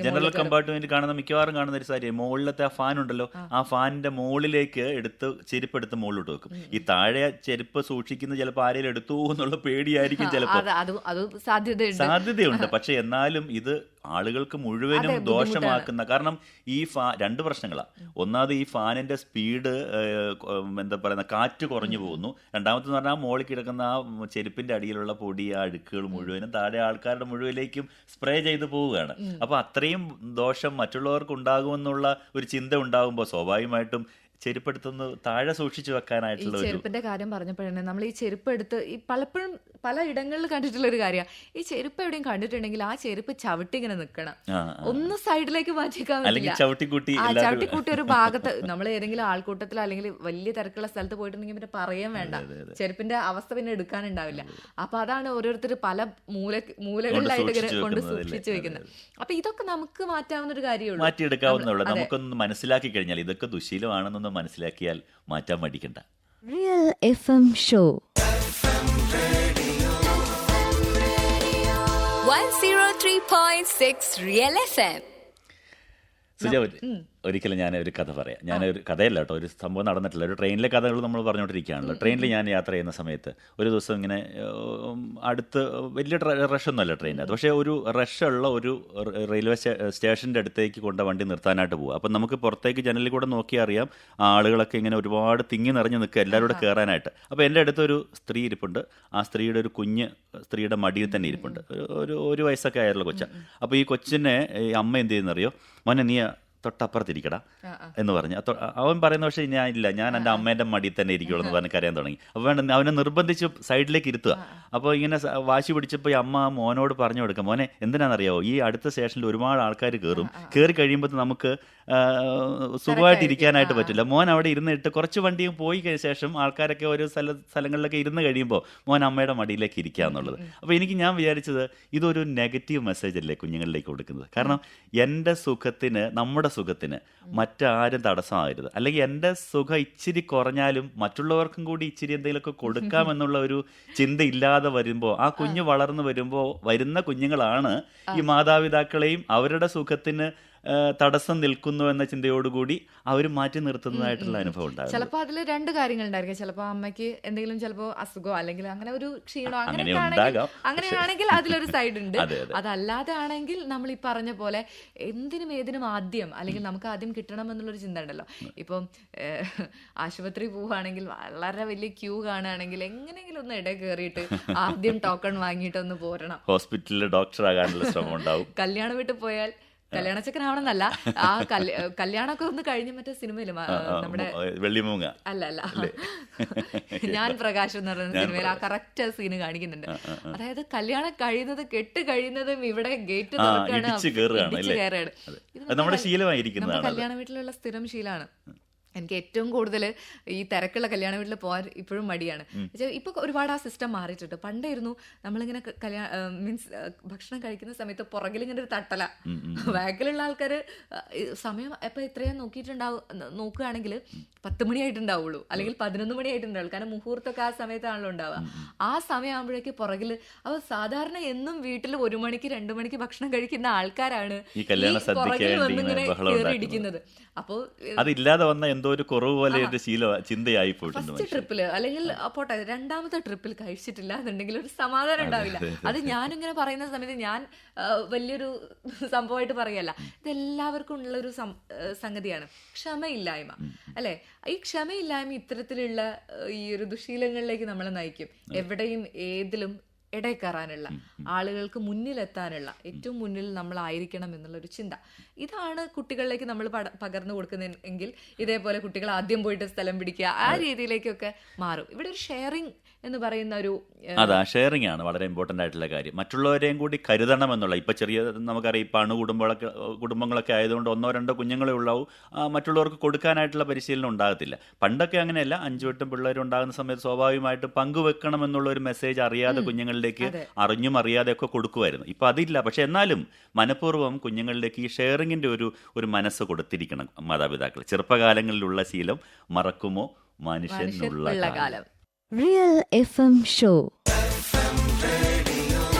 ജനറൽ കമ്പാർട്ട്മെന്റ് കാണുന്ന മിക്കവാറും കാണുന്ന ഒരു സാരി, മുകളിലത്തെ ആ ഫാൻ ഉണ്ടല്ലോ, ആ ഫാനിന്റെ മുകളിലേക്ക് ചെരുപ്പെടുത്ത് മുകളിലോട്ട് വെക്കും. ഈ താഴെ ചെരുപ്പ് സൂക്ഷിക്കുന്ന ചിലപ്പോൾ ആരെങ്കിലും എടുത്തു എന്നുള്ള പേടിയായിരിക്കും ചിലപ്പോൾ, സാധ്യതയുണ്ട്. പക്ഷെ എന്നാലും ഇത് ആളുകൾക്ക് മുഴുവനും ദോഷമാക്കുന്ന, കാരണം ഈ രണ്ട് പ്രശ്നങ്ങളാണ്. ഒന്നാമത് ഈ ഫാനിന്റെ സ്പീഡ്, എന്താ പറയുന്ന, കാറ്റ് കുറഞ്ഞു പോകുന്നു. രണ്ടാമത്തെന്ന് പറഞ്ഞാൽ മുകളിൽ കിടക്കുന്ന ആ ചെരുപ്പിന്റെ അടിയിലുള്ള പൊടി, ആ അഴുക്കുകൾ മുഴുവനും താഴെ ആൾക്കാരുടെ മുഴുവനിലേക്കും സ്പ്രേ ചെയ്ത് പോവുകയാണ്. അപ്പൊ അത്രയും ദോഷം മറ്റുള്ളവർക്ക് ഉണ്ടാകുമെന്നുള്ള ഒരു ചിന്ത ഉണ്ടാകുമ്പോൾ സ്വാഭാവികമായിട്ടും ചെരുപ്പെടുത്തുന്ന താഴെ സൂക്ഷിച്ചു വെക്കാനായിട്ടുള്ള ചെരുപ്പിന്റെ കാര്യം പറഞ്ഞപ്പോഴാണ് നമ്മൾ ഈ ചെരുപ്പ് എടുത്ത് ഈ പലപ്പോഴും പല ഇടങ്ങളിൽ കണ്ടിട്ടുള്ള ഒരു കാര്യമാണ്, ഈ ചെരുപ്പ് എവിടെയും കണ്ടിട്ടുണ്ടെങ്കിൽ ആ ചെരുപ്പ് ചവിട്ടി ഇങ്ങനെ നിൽക്കണം, ഒന്ന് സൈഡിലേക്ക് മാറ്റിക്കാൻ പറ്റില്ല. ചവിട്ടിക്കൂട്ടി ഒരു ഭാഗത്ത് നമ്മൾ ഏതെങ്കിലും ആൾക്കൂട്ടത്തിൽ അല്ലെങ്കിൽ വലിയ തിരക്കുള്ള സ്ഥലത്ത് പോയിട്ടുണ്ടെങ്കിൽ പിന്നെ പറയാൻ വേണ്ട, ചെരുപ്പിന്റെ അവസ്ഥ പിന്നെ എടുക്കാനുണ്ടാവില്ല. അപ്പൊ അതാണ് ഓരോരുത്തർ പല മൂലകളിലായിട്ട് ഇങ്ങനെ കൊണ്ട് സൂക്ഷിച്ചു വെക്കുന്നത്. അപ്പൊ ഇതൊക്കെ നമുക്ക് മാറ്റാവുന്ന ഒരു കാര്യമുള്ളൂ, മാറ്റിയെടുക്കാവുന്നതാണ്. നമുക്കൊന്ന് മനസ്സിലാക്കി കഴിഞ്ഞാൽ, ഇതൊക്കെ ദുശീലമാണെന്നൊന്ന് മനസ്സിലാക്കിയാൽ മാറ്റാൻ മടിക്കണ്ട. Real FM Show 103.6 Real FM. Suja, ഒരിക്കലും ഞാനൊരു കഥ പറയാം. ഞാനൊരു കഥയല്ല കേട്ടോ, ഒരു സംഭവം നടന്നിട്ടില്ല. ഒരു ട്രെയിനിലെ കഥകൾ നമ്മൾ പറഞ്ഞുകൊണ്ടിരിക്കുകയാണല്ലോ. ട്രെയിനിൽ ഞാൻ യാത്ര ചെയ്യുന്ന സമയത്ത് ഒരു ദിവസം ഇങ്ങനെ അടുത്ത് വലിയ റഷൊന്നുമല്ല ട്രെയിനകത്ത്, പക്ഷേ ഒരു റഷുള്ള ഒരു റെയിൽവേ സ്റ്റേഷൻ്റെ അടുത്തേക്ക് കൊണ്ട് വണ്ടി നിർത്താനായിട്ട് പോകുക. അപ്പം നമുക്ക് പുറത്തേക്ക് ജനലിൽ കൂടെ നോക്കിയാൽ അറിയാം ആളുകളൊക്കെ ഇങ്ങനെ ഒരുപാട് തിങ്ങി നിറഞ്ഞ് നിൽക്കുക എല്ലാവരും കൂടെ കയറാനായിട്ട്. അപ്പോൾ എൻ്റെ അടുത്തൊരു സ്ത്രീ ഇരിപ്പുണ്ട്. ആ സ്ത്രീയുടെ ഒരു കുഞ്ഞ് സ്ത്രീയുടെ മടിയിൽ തന്നെ ഇരിപ്പുണ്ട്, ഒരു വയസ്സൊക്കെ ആയുള്ള കൊച്ച. അപ്പോൾ ഈ കൊച്ചിനെ ഈ അമ്മ എന്ത് ചെയ്യുന്നറിയോ, മോനെ നീ തൊട്ടപ്പുറത്തിരിക്കടാ എന്ന് പറഞ്ഞു. അവൻ പറയുന്ന പക്ഷേ ഞാൻ ഇല്ല, ഞാൻ എൻ്റെ അമ്മേൻ്റെ മടിയിൽ തന്നെ ഇരിക്കുള്ളൂ എന്ന് പറഞ്ഞ് കരയാൻ തുടങ്ങി. അപ്പോൾ വേണ്ട, അവനെ നിർബന്ധിച്ച് സൈഡിലേക്ക് ഇരുത്തുക. അപ്പോൾ ഇങ്ങനെ വാശി പിടിച്ചപ്പോൾ ഈ അമ്മ മോനോട് പറഞ്ഞു കൊടുക്കാം, മോനെ എന്തിനാണെന്നറിയാവോ, ഈ അടുത്ത സ്റ്റേഷനിൽ ഒരുപാട് ആൾക്കാർ കയറി കഴിയുമ്പോൾ നമുക്ക് സുഖമായിട്ട് ഇരിക്കാനായിട്ട് പറ്റില്ല. മോൻ അവിടെ ഇരുന്നിട്ട് കുറച്ച് വണ്ടിയും പോയി ശേഷം ആൾക്കാരൊക്കെ ഓരോ സ്ഥലങ്ങളിലൊക്കെ ഇരുന്ന് കഴിയുമ്പോൾ മോൻ അമ്മയുടെ മടിയിലേക്ക് ഇരിക്കുക എന്നുള്ളത്. അപ്പോൾ ഞാൻ വിചാരിച്ചത് ഇതൊരു നെഗറ്റീവ് മെസ്സേജ് അല്ലേ കുഞ്ഞുങ്ങളിലേക്ക് കൊടുക്കുന്നത്. കാരണം എൻ്റെ സുഖത്തിന്, നമ്മുടെ സുഖത്തിന് മറ്റാരും തടസ്സമാകരുത്. അല്ലെങ്കിൽ എൻ്റെ സുഖം ഇച്ചിരി കുറഞ്ഞാലും മറ്റുള്ളവർക്കും കൂടി ഇച്ചിരി എന്തെങ്കിലുമൊക്കെ കൊടുക്കാമെന്നുള്ള ഒരു ചിന്ത ഇല്ലാതെ വരുമ്പോൾ ആ കുഞ്ഞ് വളർന്നു വരുമ്പോൾ വരുന്ന കുഞ്ഞുങ്ങളാണ് ഈ മാതാപിതാക്കളെയും അവരുടെ സുഖത്തിന് തടസ്സം നിൽക്കുന്നു എന്ന ചിന്തയോടുകൂടി അവർ മാറ്റി നിർത്തുന്നതായിട്ടുള്ള അനുഭവം ഉണ്ടാകും. ചിലപ്പോൾ അതിൽ രണ്ട് കാര്യങ്ങൾ ഉണ്ടായിരിക്കും. ചിലപ്പോൾ അമ്മയ്ക്ക് എന്തെങ്കിലും ചിലപ്പോൾ അസുഖമോ അല്ലെങ്കിൽ അങ്ങനെ ഒരു ക്ഷീണോ അങ്ങനെയാണെങ്കിൽ അതിലൊരു സൈഡ് ഉണ്ട്. അതല്ലാതെ ആണെങ്കിൽ നമ്മൾ ഈ പറഞ്ഞ പോലെ എന്തിനും ഏതിനും ആദ്യം, അല്ലെങ്കിൽ നമുക്ക് ആദ്യം കിട്ടണം എന്നുള്ളൊരു ചിന്ത ഉണ്ടല്ലോ. ഇപ്പം ആശുപത്രി പോവുകയാണെങ്കിൽ വളരെ വലിയ ക്യൂ കാണുകയാണെങ്കിൽ എങ്ങനെയെങ്കിലും ഒന്ന് ഇടയിൽ കയറിയിട്ട് ആദ്യം ടോക്കൺ വാങ്ങിയിട്ടൊന്ന് പോരണം. ഹോസ്പിറ്റലിൽ ഡോക്ടർ ആകാനുള്ള ശ്രമം ഉണ്ടാവും. കല്യാണം വീട്ടിൽ പോയാൽ കല്യാണച്ചക്കനാവണമെന്നല്ല, ആ കല്യാണമൊക്കെ ഒന്ന് കഴിഞ്ഞ് മറ്റേ സിനിമയിലും നമ്മുടെ വെള്ളിമൂങ്ങ അല്ല ഞാൻ പ്രകാശ് എന്ന് പറയുന്ന സിനിമയിൽ ആ കറക്റ്റ് സീന് കാണിക്കുന്നുണ്ട്. അതായത് കല്യാണം കഴിയുന്നത് കെട്ട് കഴിയുന്നതും ഇവിടെ ഗേറ്റ് കയറുകയാണ്. നമ്മുടെ ശീലമായിരിക്കുന്നത് കല്യാണ വീട്ടിലുള്ള സ്ഥിരം ശീലമാണ്. എനിക്ക് ഏറ്റവും കൂടുതൽ ഈ തിരക്കുള്ള കല്യാണ വീട്ടിൽ പോകാൻ ഇപ്പോഴും മടിയാണ്. ഇപ്പൊ ഒരുപാട് ആ സിസ്റ്റം മാറിയിട്ടുണ്ട്. പണ്ടായിരുന്നു നമ്മളിങ്ങനെ മീൻസ് ഭക്ഷണം കഴിക്കുന്ന സമയത്ത് പുറകിലിങ്ങനെ ഒരു തട്ടല, ബാക്കിലുള്ള ആൾക്കാർ സമയം എപ്പോൾ ഇത്രയും നോക്കുകയാണെങ്കിൽ 10 മണിയായിട്ടുണ്ടാവുള്ളൂ, അല്ലെങ്കിൽ 11 മണിയായിട്ടുണ്ടാവുള്ളൂ. കാരണം മുഹൂർത്തമൊക്കെ ആ സമയത്താണല്ലോ ഉണ്ടാവുക. ആ സമയമാകുമ്പോഴേക്ക് പുറകിൽ അപ്പോൾ സാധാരണ എന്നും വീട്ടിൽ 1 മണിക്ക് 2 മണിക്ക് ഭക്ഷണം കഴിക്കുന്ന ആൾക്കാരാണ് ഈ പുറകിൽ വന്നിങ്ങനെ കയറി ഇടിക്കുന്നത്. അപ്പോൾ അതില്ലാതെ വന്ന എന്തോ ഒരു കുറവ് പോലെ ചിന്തയായി പോയിട്ടുണ്ട്. ഫസ്റ്റ് ട്രിപ്പില് അല്ലെങ്കിൽ പോട്ടെ രണ്ടാമത്തെ ട്രിപ്പിൽ കഴിച്ചിട്ടില്ല എന്നുണ്ടെങ്കിൽ ഒരു സമാധാനം ഉണ്ടാവില്ല. അത് ഞാനിങ്ങനെ പറയുന്ന സമയത്ത് ഞാൻ വലിയൊരു സംഭവമായിട്ട് പറയല്ല, ഇതെല്ലാവർക്കും ഉള്ളൊരു സംഗതിയാണ് ക്ഷമയില്ലായ്മ, അല്ലെ? ഈ ക്ഷമയില്ലായ്മ ഇത്തരത്തിലുള്ള ഈ ഒരു ദുശീലങ്ങളിലേക്ക് നമ്മളെ നയിക്കും. എവിടെയും ഏതിലും ഇടയിൽ കയറാനുള്ള, ആളുകൾക്ക് മുന്നിലെത്താനുള്ള, ഏറ്റവും മുന്നിൽ നമ്മളായിരിക്കണം എന്നുള്ളൊരു ചിന്ത. ഇതാണ് കുട്ടികളിലേക്ക് നമ്മൾ പകർന്നു കൊടുക്കുന്നതെങ്കിൽ ഇതേപോലെ കുട്ടികൾ ആദ്യം പോയിട്ട് സ്ഥലം പിടിക്കുക, ആ രീതിയിലേക്കൊക്കെ മാറും. ഇവിടെ ഒരു ഷെയറിങ് എന്ന് പറയുന്ന ഒരു ഷെയറിംഗ് ആണ് വളരെ ഇമ്പോർട്ടൻ്റ് ആയിട്ടുള്ള കാര്യം. മറ്റുള്ളവരെയും കൂടി കരുതണം എന്നുള്ള. ഇപ്പം ചെറിയ നമുക്കറിയാം, ഇപ്പം കുടുംബങ്ങളൊക്കെ ആയതുകൊണ്ട് 1-2 കുഞ്ഞുങ്ങളെ ഉള്ളാവും, മറ്റുള്ളവർക്ക് കൊടുക്കാനായിട്ടുള്ള പരിശീലനം ഉണ്ടാകത്തില്ല. പണ്ടൊക്കെ അങ്ങനെയല്ല, 5-8 പിള്ളേരുണ്ടാകുന്ന സമയത്ത് സ്വാഭാവികമായിട്ട് പങ്കുവെക്കണം എന്നുള്ള ഒരു മെസ്സേജ് അറിയാതെ കുഞ്ഞുങ്ങളിലേക്ക് അറിഞ്ഞും അറിയാതെയൊക്കെ കൊടുക്കുമായിരുന്നു. ഇപ്പം അതില്ല. പക്ഷെ എന്നാലും മനഃപൂർവ്വം കുഞ്ഞുങ്ങളിലേക്ക് ഈ ഷെയറിങ്ങിൻ്റെ ഒരു മനസ്സ് കൊടുത്തിരിക്കണം മാതാപിതാക്കൾ. ചെറുപ്പകാലങ്ങളിലുള്ള ശീലം മറക്കുമോ മനുഷ്യനുള്ള കാലം. Real FM Show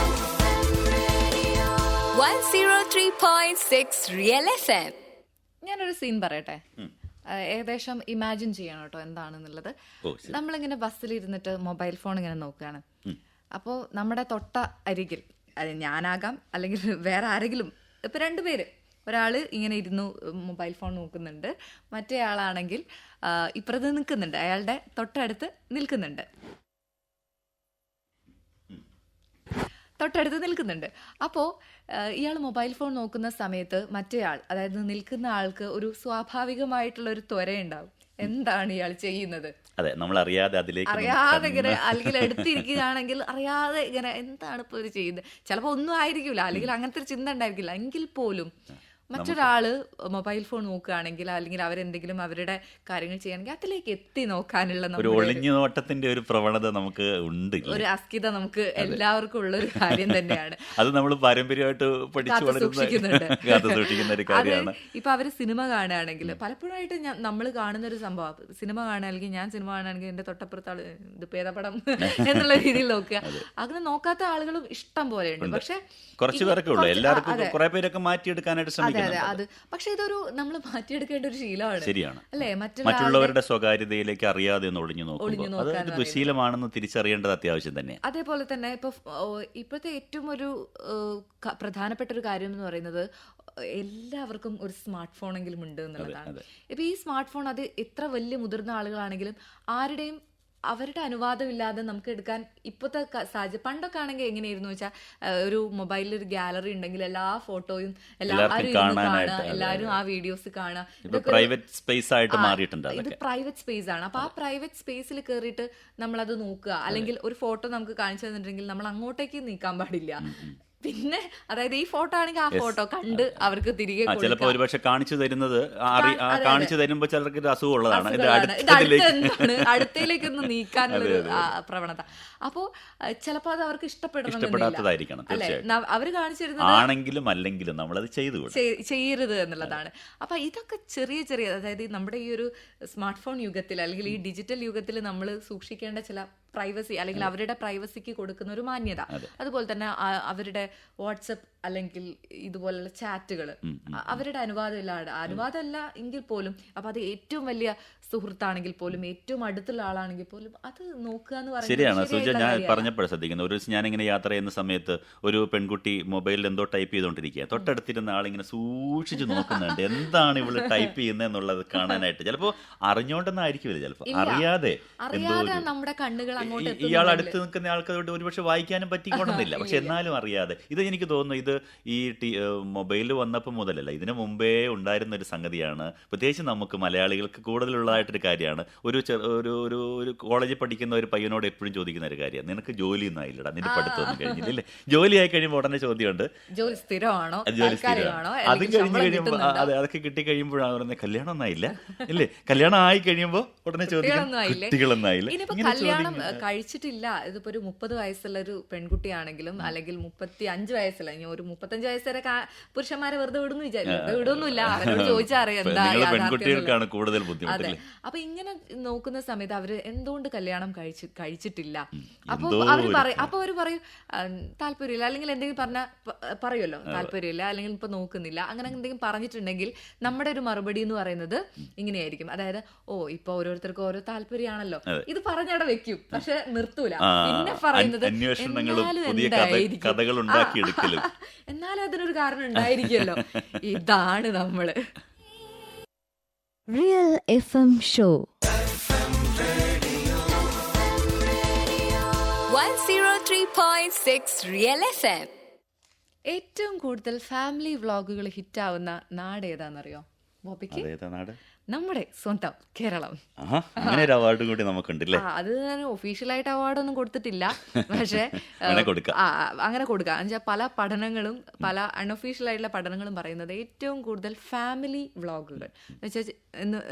103.6 Real FM. ഞാനൊരു സീൻ പറയട്ടെ, ഏകദേശം ഇമാജിൻ ചെയ്യണം കേട്ടോ എന്താണെന്നുള്ളത്. നമ്മളിങ്ങനെ ബസ്സിലിരുന്നിട്ട് മൊബൈൽ ഫോൺ ഇങ്ങനെ നോക്കുകയാണ്. അപ്പോൾ നമ്മുടെ തൊട്ട അരികിൽ, അത് ഞാനാകാം അല്ലെങ്കിൽ വേറെ ആരെങ്കിലും, ഇപ്പം 2 പേര്, ഒരാൾ ഇങ്ങനെ ഇരുന്നു മൊബൈൽ ഫോൺ നോക്കുന്നുണ്ട്, മറ്റേ ആളാണെങ്കിൽ ഇപ്പുറത്ത് നിൽക്കുന്നുണ്ട്, അയാളുടെ തൊട്ടടുത്ത് നിൽക്കുന്നുണ്ട്. അപ്പോൾ ഇയാൾ മൊബൈൽ ഫോൺ നോക്കുന്ന സമയത്ത് മറ്റേ ആൾ, അതായത് നിൽക്കുന്ന ആൾക്ക് ഒരു സ്വാഭാവികമായിട്ടുള്ള ഒരു ത്വരയുണ്ടാവും. എന്താണ് ഇയാൾ ചെയ്യുന്നത്? അതെ, നമ്മൾ അറിയാതെ ഇങ്ങനെ അല്ലെങ്കിൽ എടുത്തിരിക്കുകയാണെങ്കിൽ അറിയാതെ ഇങ്ങനെ എന്താണ് ഇപ്പോൾ ഇത് ചെയ്യുന്നത്? ചിലപ്പോൾ ഒന്നും ആയിരിക്കില്ല, അല്ലെങ്കിൽ അങ്ങനത്തെ ഒരു ചിന്ത ഉണ്ടായിരിക്കില്ല. എങ്കിൽ പോലും മറ്റൊരാള് മൊബൈൽ ഫോൺ നോക്കുകയാണെങ്കിൽ, അല്ലെങ്കിൽ അവരെന്തെങ്കിലും അവരുടെ കാര്യങ്ങൾ ചെയ്യുകയാണെങ്കിൽ അതിലേക്ക് എത്തി നോക്കാനുള്ള ഒളിഞ്ഞുനോട്ടത്തിന്റെ ഒരു പ്രവണത നമുക്ക് ഉണ്ട്, ഒരു അസ്കിത നമുക്ക് എല്ലാവർക്കും ഉള്ള ഒരു കാര്യം തന്നെയാണ്. അത് നമ്മൾ പാരമ്പര്യമായിട്ട് സൂക്ഷിക്കുന്നുണ്ട്. കാര്യമാണ്. ഇപ്പൊ അവര് സിനിമ കാണുകയാണെങ്കിൽ പലപ്പോഴായിട്ട് നമ്മൾ കാണുന്ന ഒരു സംഭവം, സിനിമ കാണുകയാണെങ്കിൽ ഞാൻ സിനിമ കാണുകയാണെങ്കിൽ എന്റെ തൊട്ടപ്പുറത്ത് ആള് ഇത് പേദപടം എന്നുള്ള രീതിയിൽ നോക്കുക. അങ്ങനെ നോക്കാത്ത ആളുകളും ഇഷ്ടം പോലെ ഉണ്ട്. പക്ഷെ കുറച്ച് പേരൊക്കെ ഉള്ളൂ, എല്ലാവർക്കും കുറെ പേരൊക്കെ മാറ്റിയെടുക്കാനായിട്ട് ശ്രമിക്കും. പക്ഷെ ഇതൊരു നമ്മൾ മാറ്റിയെടുക്കേണ്ട ഒരു ശീലമാണ്. ശരിയാണ്, അല്ലേ? മറ്റുള്ളവരുടെ സ്വകാര്യതയിലേക്ക് അറിയാതെ ഒളിഞ്ഞു നോക്കുന്നു, അത് ദുശീലമാണെന്ന് തിരിച്ചറിയേണ്ടത് അത്യാവശ്യം തന്നെ. അതേപോലെ തന്നെ ഇപ്പോഴത്തെ ഏറ്റവും ഒരു പ്രധാനപ്പെട്ട ഒരു കാര്യം എന്ന് പറയുന്നത് എല്ലാവർക്കും ഒരു സ്മാർട്ട് ഫോണെങ്കിലും ഉണ്ട് എന്നുള്ളതാണ്. ഇപ്പൊ ഈ സ്മാർട്ട് ഫോൺ അത് എത്ര വലിയ മുതിർന്ന ആളുകളാണെങ്കിലും ആരുടെയും അവരുടെ അനുവാദമില്ലാതെ നമുക്ക് എടുക്കാൻ ഇപ്പോഴത്തെ സാഹചര്യം. പണ്ടൊക്കെ ആണെങ്കിൽ എങ്ങനെയായിരുന്നു വെച്ചാൽ ഒരു മൊബൈലിൽ ഒരു ഗാലറി ഉണ്ടെങ്കിൽ എല്ലാ ഫോട്ടോയും എല്ലാവരും കാണുക, എല്ലാവരും ആ വീഡിയോസ് കാണുക. പ്രൈവറ്റ് സ്പേസ് ആയിട്ട് മാറിയിട്ടുണ്ട്. ഇത് പ്രൈവറ്റ് സ്പേസ് ആണ്. അപ്പൊ ആ പ്രൈവറ്റ് സ്പേസിൽ കയറിയിട്ട് നമ്മളത് നോക്കുക, അല്ലെങ്കിൽ ഒരു ഫോട്ടോ നമുക്ക് കാണിച്ചു തന്നിട്ടുണ്ടെങ്കിൽ നമ്മൾ അങ്ങോട്ടേക്ക് നീക്കാൻ പാടില്ല. പിന്നെ അതായത് ഈ ഫോട്ടോ ആണെങ്കിൽ ആ ഫോട്ടോ കണ്ട് അവർക്ക് തിരികെ ചിലപ്പോൾ ഒരുപക്ഷെ കാണിച്ചു തരുന്നത് കാണിച്ചു തരുമ്പോ ചിലർക്ക് ഇത് അസുഖമുള്ളതാണ്, അടുത്തേക്കൊന്ന് നീക്കാനുള്ളൊരു പ്രവണത. അപ്പോ ചിലപ്പോ അത് അവർക്ക് ഇഷ്ടപ്പെടാത്തതായിരിക്കണം. അല്ലെ, അവര് കാണിച്ചിരുന്നത് ആണെങ്കിലും അല്ലെങ്കിലും നമ്മളത് ചെയ്യരുത് എന്നുള്ളതാണ്. അപ്പൊ ഇതൊക്കെ ചെറിയ ചെറിയ, അതായത് നമ്മുടെ ഈ ഒരു സ്മാർട്ട് ഫോൺ യുഗത്തിൽ അല്ലെങ്കിൽ ഈ ഡിജിറ്റൽ യുഗത്തിൽ നമ്മൾ സൂക്ഷിക്കേണ്ട ചില പ്രൈവസി, അല്ലെങ്കിൽ അവരുടെ പ്രൈവസിക്ക് കൊടുക്കുന്ന ഒരു മാന്യത. അതുപോലെ തന്നെ അവരുടെ വാട്സപ്പ് അല്ലെങ്കിൽ ഇതുപോലുള്ള ചാറ്റുകൾ അവരുടെ അനുവാദമല്ല എങ്കിൽ പോലും, അപ്പൊ അത് ഏറ്റവും വലിയ സുഹൃത്താണെങ്കിൽ പോലും, ഏറ്റവും അടുത്തുള്ള ആളാണെങ്കിൽ പോലും അത് നോക്കുക എന്ന് പറയുന്നത് ശരിയാണ്. സുജ, ഞാൻ പറഞ്ഞപ്പോഴും ശ്രദ്ധിക്കുന്നത്, ഒരു ദിവസം ഞാനിങ്ങനെ യാത്ര ചെയ്യുന്ന സമയത്ത് ഒരു പെൺകുട്ടി മൊബൈലിൽ എന്തോ ടൈപ്പ് ചെയ്തുകൊണ്ടിരിക്കുക. തൊട്ടടുത്തിരുന്ന ആളിങ്ങനെ സൂക്ഷിച്ച് നോക്കുന്നുണ്ട് എന്താണ് ഇവള് ടൈപ്പ് ചെയ്യുന്നത് എന്നുള്ളത് കാണാനായിട്ട്. ചിലപ്പോൾ അറിഞ്ഞോണ്ടെന്നായിരിക്കില്ല, ചിലപ്പോൾ അറിയാതെ നമ്മുടെ കണ്ണുകൾ ഇയാൾ അടുത്ത് നിൽക്കുന്ന ആൾക്കാരോട് ഒരുപക്ഷെ വായിക്കാനും പറ്റിക്കൊണ്ടെന്നില്ല, പക്ഷെ എന്നാലും അറിയാതെ. ഇത് എനിക്ക് തോന്നുന്നു ഇത് ഈ മൊബൈൽ വന്നപ്പോൾ മുതലല്ല, ഇതിനു മുമ്പേ ഉണ്ടായിരുന്ന ഒരു സംഗതിയാണ്. പ്രത്യേകിച്ച് നമുക്ക് മലയാളികൾക്ക് കൂടുതലുള്ളതായിട്ടൊരു കാര്യമാണ്. ഒരു കോളേജിൽ പഠിക്കുന്ന ഒരു പയ്യനോട് എപ്പോഴും ചോദിക്കുന്ന ഒരു കാര്യമാണ്, നിനക്ക് ജോലി ഒന്നും ആയില്ലടാ, നിന്റെ പഠിത്തമൊന്നും കഴിഞ്ഞില്ലേ. ജോലി ആയി കഴിയുമ്പോൾ ഉടനെ ചോദ്യമുണ്ട്, ജോലി സ്ഥിരമാണോ, അത് കഴിഞ്ഞ് കഴിയുമ്പോൾ അതൊക്കെ കിട്ടി കഴിയുമ്പോഴാണ് പറയുന്നത് കല്യാണം ഒന്നും ആയില്ല ഇല്ലേ. കല്യാണം ആയി കഴിയുമ്പോൾ ഉടനെ ചോദിക്കും കുട്ടികളൊന്നും ആയില്ല. കല്യാണം കഴിച്ചിട്ടില്ല. ഇതിപ്പോ ഒരു 30 വയസ്സുള്ള ഒരു പെൺകുട്ടിയാണെങ്കിലും അല്ലെങ്കിൽ 35 വയസ്സുള്ള, ഇനി ഒരു 35 വയസ്സ് വരെ പുരുഷന്മാരെ വെറുതെ വിടുന്നില്ല, അവരോട് ചോദിച്ചാൽ അറിയാം എന്താ. കൂടുതൽ ബുദ്ധിമുട്ട്. അപ്പൊ ഇങ്ങനെ നോക്കുന്ന സമയത്ത് അവര് എന്തുകൊണ്ട് കല്യാണം കഴിച്ചിട്ടില്ല, അപ്പൊ അവര് പറയും താല്പര്യമില്ല, അല്ലെങ്കിൽ എന്തെങ്കിലും പറയുമല്ലോ താല്പര്യമില്ല, അല്ലെങ്കിൽ ഇപ്പൊ നോക്കുന്നില്ല, അങ്ങനെ എന്തെങ്കിലും പറഞ്ഞിട്ടുണ്ടെങ്കിൽ നമ്മുടെ ഒരു മറുപടി എന്ന് പറയുന്നത് ഇങ്ങനെയായിരിക്കും. അതായത് ഇപ്പൊ ഓരോരുത്തർക്കും ഓരോ താല്പര്യമാണല്ലോ, ഇത് പറഞ്ഞവിടെ വെക്കും, പക്ഷെ നിർത്തൂല. പിന്നെ പറയുന്നത് എന്നാലും അതിനൊരു കാരണം ഉണ്ടായിരിക്കുമല്ലോ. ഇതാണ് നമ്മള് Real FM Show 103.6 Real FM. ഏറ്റവും കൂടുതൽ ഫാമിലി വ്ളോഗുകൾ ഹിറ്റാവുന്ന നാട് ഏതാണെന്നറിയോ ബോബിക്ക്? നമ്മുടെ സ്വന്തം കേരളം. അങ്ങനെ ഒരു അവാർഡ് കൂടി നമുക്കുണ്ടല്ലേ. അത് ഞാൻ ഒഫീഷ്യലായിട്ട് അവാർഡൊന്നും കൊടുത്തിട്ടില്ല, പക്ഷെ അങ്ങനെ കൊടുക്കാം. എന്നുവെച്ചാൽ പല പഠനങ്ങളും, പല അൺഒഫീഷ്യൽ ആയിട്ടുള്ള പഠനങ്ങളും പറയുന്നത് ഏറ്റവും കൂടുതൽ ഫാമിലി വ്ളോഗുകൾ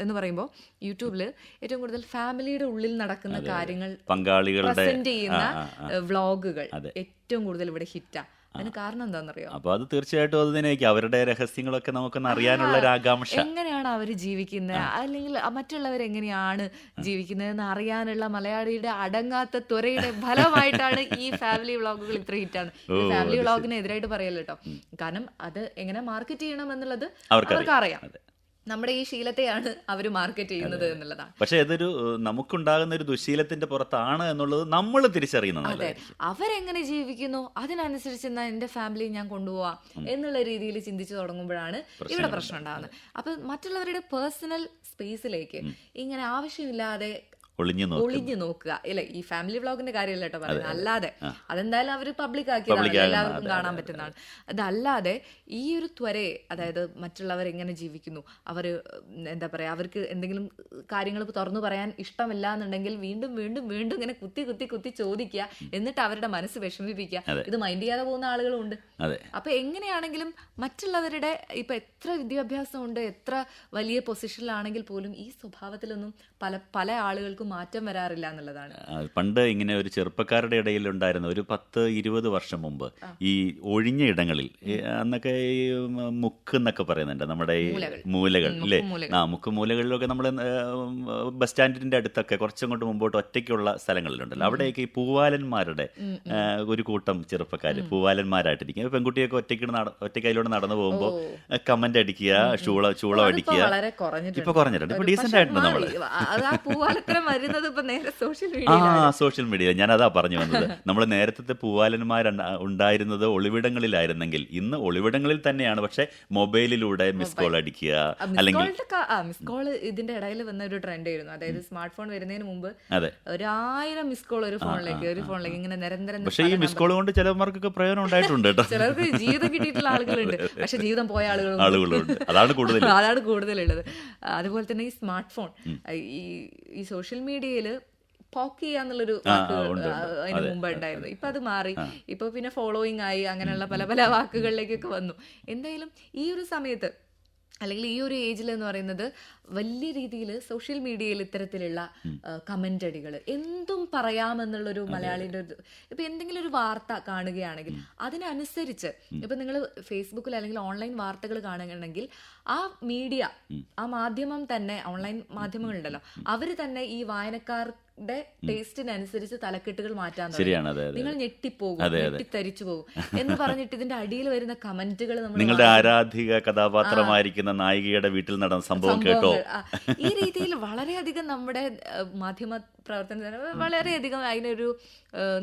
എന്ന് പറയുമ്പോൾ യൂട്യൂബിൽ ഏറ്റവും കൂടുതൽ ഫാമിലിയുടെ ഉള്ളിൽ നടക്കുന്ന കാര്യങ്ങൾ പ്രസന്റ് ചെയ്യുന്ന വ്ളോഗുകൾ ഏറ്റവും കൂടുതൽ ഇവിടെ ഹിറ്റാ. അതിന് കാരണം എന്താണെന്നറിയോ? അപ്പൊ അത് തീർച്ചയായിട്ടും അത് തന്നെയായിരിക്കും, അവരുടെ രഹസ്യങ്ങളൊക്കെ നമുക്കൊന്ന് അറിയാനുള്ള ഒരു ആകാംക്ഷ. എങ്ങനെയാണ് അവർ ജീവിക്കുന്നത്, അല്ലെങ്കിൽ മറ്റുള്ളവർ എങ്ങനെയാണ് ജീവിക്കുന്നത് എന്ന് അറിയാനുള്ള മലയാളിയുടെ അടങ്ങാത്ത ത്വരയുടെ ഫലമായിട്ടാണ് ഈ ഫാമിലി വ്ളോഗുകൾ ഇത്ര ഹിറ്റാണ്. ഫാമിലി വ്ളോഗിന് എതിരായിട്ട് പറയല്ലോ കേട്ടോ, കാരണം അത് എങ്ങനെ മാർക്കറ്റ് ചെയ്യണം എന്നുള്ളത് അവർക്കറിയാം. നമ്മുടെ ഈ ശീലത്തെയാണ് അവർ മാർക്കറ്റ് ചെയ്യുന്നത് എന്നുള്ളതാണ്. പക്ഷെ അതൊരു നമുക്കുണ്ടാകുന്ന ഒരു ദുശീലത്തിന്റെ പുറത്താണ് എന്നുള്ളത് നമ്മൾ തിരിച്ചറിയുന്നത്. അതെ, അവരെങ്ങനെ ജീവിക്കുന്നു അതിനനുസരിച്ച് എന്നാ എന്റെ ഫാമിലി ഞാൻ കൊണ്ടുപോവാം എന്നുള്ള രീതിയിൽ ചിന്തിച്ചു തുടങ്ങുമ്പോഴാണ് ഇവിടെ പ്രശ്നം ഉണ്ടാകുന്നത്. അപ്പൊ മറ്റുള്ളവരുടെ പേഴ്സണൽ സ്പേസിലേക്ക് ഇങ്ങനെ ആവശ്യമില്ലാതെ ഒളിഞ്ഞു നോക്കുക. ഇല്ല, ഈ ഫാമിലി വ്ളോഗിന്റെ കാര്യമല്ല കേട്ടോ പറയുന്നത്, അല്ലാതെ അതെന്തായാലും അവര് പബ്ലിക് ആക്കിയതാണ്, എല്ലാവർക്കും കാണാൻ പറ്റുന്നതാണ്. അതല്ലാതെ ഈ ഒരു ത്വരയെ, അതായത് മറ്റുള്ളവർ എങ്ങനെ ജീവിക്കുന്നു, അവര് എന്താ പറയാ, അവർക്ക് എന്തെങ്കിലും കാര്യങ്ങൾ തുറന്നു പറയാൻ ഇഷ്ടമില്ല എന്നുണ്ടെങ്കിൽ വീണ്ടും വീണ്ടും വീണ്ടും ഇങ്ങനെ കുത്തി ചോദിക്കുക, എന്നിട്ട് അവരുടെ മനസ്സ് വിഷമിപ്പിക്കുക. ഇത് മൈൻഡ് ചെയ്യാതെ പോകുന്ന ആളുകളും ഉണ്ട്. അപ്പൊ എങ്ങനെയാണെങ്കിലും മറ്റുള്ളവരുടെ ഇപ്പൊ എത്ര വിദ്യാഭ്യാസം ഉണ്ട്, എത്ര വലിയ പൊസിഷനിലാണെങ്കിൽ പോലും ഈ സ്വഭാവത്തിലൊന്നും പല ആളുകൾക്കും മാറ്റം വരാറില്ല എന്നുള്ളതാണ്. പണ്ട് ഇങ്ങനെ ഒരു ചെറുപ്പക്കാരുടെ ഇടയിൽ ഉണ്ടായിരുന്ന ഒരു 10-20 വർഷം മുമ്പ് ഈ ഒഴിഞ്ഞ ഇടങ്ങളിൽ, അന്നൊക്കെ ഈ മുക്ക് എന്നൊക്കെ പറയുന്നുണ്ട്, നമ്മുടെ ഈ മൂലകൾ അല്ലേ, മൂലകളിലൊക്കെ നമ്മൾ ബസ് സ്റ്റാൻഡിന്റെ അടുത്തൊക്കെ കുറച്ചങ്ങോട്ട് മുമ്പോട്ട് ഒറ്റയ്ക്കുള്ള സ്ഥലങ്ങളിലുണ്ടല്ലോ, അവിടെയൊക്കെ ഈ പൂവാലന്മാരുടെ ഒരു കൂട്ടം ചെറുപ്പക്കാർ പൂവാലന്മാരായിട്ടിരിക്കും. പെൺകുട്ടിയൊക്കെ ഒറ്റയ്ക്ക് അതിലൂടെ നടന്നു പോകുമ്പോൾ കമന്റ് അടിക്കുക, ചൂളം അടിക്കുക. ഇപ്പൊ കുറഞ്ഞിട്ടുണ്ട്, ഇപ്പൊ ഡീസന്റ് ആയിട്ടുണ്ട് നമ്മള്. വരുന്നത് ഇപ്പൊ നേരെ സോഷ്യൽ ആ മീഡിയയിലാണ്. സോഷ്യൽ മീഡിയ ഞാൻ അതാ പറഞ്ഞു വന്നത്. നമ്മൾ നേരത്തെ പൂവാലന്മാർ ഉണ്ടായിരുന്നത് ഒളിവിടങ്ങളിലായിരുന്നെങ്കിൽ ഇന്ന് ഒളിവിടങ്ങളിൽ തന്നെയാണ്, പക്ഷെ മൊബൈലിലൂടെ മിസ് കോൾ അടിക്കുക അല്ലെങ്കിൽ മിസ് കോൾ ഇതിന്റെ ഇടയിൽ വന്ന ഒരു ട്രെൻഡ് ആയിരുന്നു. അതായത് സ്മാർട്ട് ഫോൺ വരുന്നതിന് മുമ്പ് അതെ. 1000 മിസ് കോൾ ഒരു ഫോണിലേക്ക് ഇങ്ങനെ നിരന്തരം. പക്ഷെ ഈ മിസ് കോൾ കൊണ്ട് ചിലവർക്കൊക്കെ പ്രയോജനം ഉണ്ടായിട്ടുണ്ട് കേട്ടോ. ചിലർക്ക് ജീവിതം കിട്ടിയിട്ടുള്ള ആളുകളുണ്ട്, പക്ഷെ ജീവിതം പോയ ആളുകളുണ്ട്. അതാണ് കൂടുതലുള്ളത്. അതുപോലെ തന്നെ ഈ സ്മാർട്ട് ഫോൺ, ഈ സോഷ്യൽ മീഡിയയില് പോക്ക് ചെയ്യാന്നുള്ളൊരു വാക്ക് അതിന് മുമ്പ് ഉണ്ടായിരുന്നു. ഇപ്പൊ അത് മാറി. ഇപ്പൊ പിന്നെ ഫോളോയിങ് ആയി, അങ്ങനെയുള്ള പല പല വാക്കുകളിലേക്കൊക്കെ വന്നു. എന്തായാലും ഈ ഒരു സമയത്ത് അല്ലെങ്കിൽ ഈ ഒരു ഏജിൽ എന്ന് പറയുന്നത് വലിയ രീതിയിൽ സോഷ്യൽ മീഡിയയിൽ ഇത്തരത്തിലുള്ള കമന്റ് അടികൾ എന്തും പറയാമെന്നുള്ളൊരു മലയാളിയുടെ ഒരു, ഇപ്പൊ എന്തെങ്കിലും ഒരു വാർത്ത കാണുകയാണെങ്കിൽ അതിനനുസരിച്ച് ഇപ്പൊ നിങ്ങൾ ഫേസ്ബുക്കിൽ അല്ലെങ്കിൽ ഓൺലൈൻ വാർത്തകൾ കാണുകയാണെങ്കിൽ ആ മീഡിയ, ആ മാധ്യമം തന്നെ, ഓൺലൈൻ മാധ്യമങ്ങളുണ്ടല്ലോ, അവര് തന്നെ ഈ വായനക്കാരുടെ ടേസ്റ്റിനനുസരിച്ച് തലക്കെട്ടുകൾ മാറ്റാൻ തുടങ്ങി. നിങ്ങൾ ഞെട്ടിപ്പോകും, ഞെട്ടിത്തരിച്ചു പോകും എന്ന് പറഞ്ഞിട്ട് ഇതിന്റെ അടിയിൽ വരുന്ന കമന്റുകൾ നിങ്ങളുടെ ആരാധിക കഥാപാത്രമായിരിക്കുന്ന നായികയുടെ വീട്ടിൽ നടന്ന സംഭവം കേട്ടോ. ഈ രീതിയിൽ വളരെയധികം നമ്മുടെ മാധ്യമ പ്രവർത്തനത്തിന് വളരെയധികം അതിനൊരു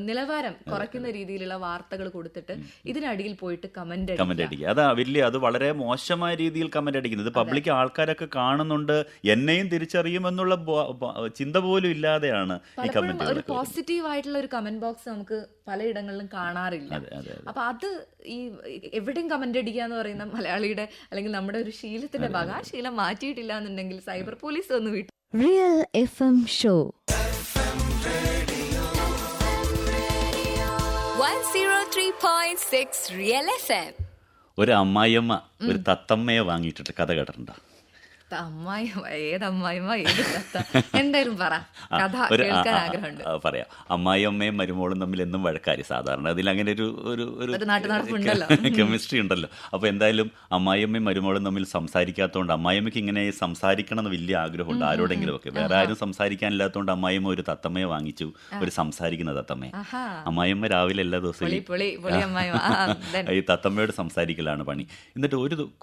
നിലവാരം കുറയ്ക്കുന്ന രീതിയിലുള്ള വാർത്തകൾ കൊടുത്തിട്ട് ഇതിനടിയിൽ പോയിട്ട് കമന്റ് അടിക്കുക. അത് വളരെ മോശമായ രീതിയിൽ കമന്റ് അടിക്കുന്നത്. പബ്ലിക് ആൾക്കാരൊക്കെ കാണുന്നുണ്ട്, എന്നെയും തിരിച്ചറിയുമെന്നുള്ള ചിന്ത പോലും ഇല്ലാതെയാണ് ഈ കമന്റ്. ഒരു പോസിറ്റീവ് ആയിട്ടുള്ള ഒരു കമന്റ് ബോക്സ് നമുക്ക് പലയിടങ്ങളിലും കാണാറില്ല. അപ്പൊ അത് ഈ എവിടെയും കമന്റ് അടിക്കുക എന്ന് പറയുന്ന മലയാളിയുടെ അല്ലെങ്കിൽ നമ്മുടെ ഒരു ശീലത്തിന്റെ ഭാഗം. ആ ശീലം മാറ്റിയിട്ടില്ല എന്നുണ്ടെങ്കിൽ സൈബർ പോലീസ് ഒന്ന് വിട്ടു. Real FM Show 103.6 Real FM. ഒരു അമ്മായിയമ്മ ഒരു തത്തമ്മയെ വാങ്ങിയിട്ടിട്ട് കഥ കേട്ടിട്ടുണ്ടോ? ഏതമ്മായിമ്മ ഏത് കഥ? എന്തായാലും പറ, കഥ കേൾക്കാൻ ആഗ്രഹമുണ്ട്. പറയാം. അമ്മായിയമ്മയും മരുമോളും തമ്മിൽ എന്നും വഴക്കാരി. സാധാരണ അതിൽ അങ്ങനെ ഒരു കെമിസ്ട്രി ഉണ്ടല്ലോ. അപ്പോൾ എന്തായാലും അമ്മായിയമ്മയും മരുമോളും തമ്മിൽ സംസാരിക്കാത്തതുകൊണ്ട് അമ്മായിയമ്മയ്ക്ക് ഇങ്ങനെ സംസാരിക്കണം എന്ന് വലിയ ആഗ്രഹമുണ്ട് ആരോടെങ്കിലും ഒക്കെ. വേറെ ആരും സംസാരിക്കാനില്ലാത്തതുകൊണ്ട് അമ്മായിയമ്മ ഒരു തത്തമ്മയെ വാങ്ങിച്ചു, ഒരു സംസാരിക്കുന്ന തത്തമ്മയെ. അമ്മായിയമ്മ രാവിലെ എല്ലാ ദിവസവും ഈ തത്തമ്മയോട് സംസാരിക്കലാണ് പണി. എന്നിട്ട്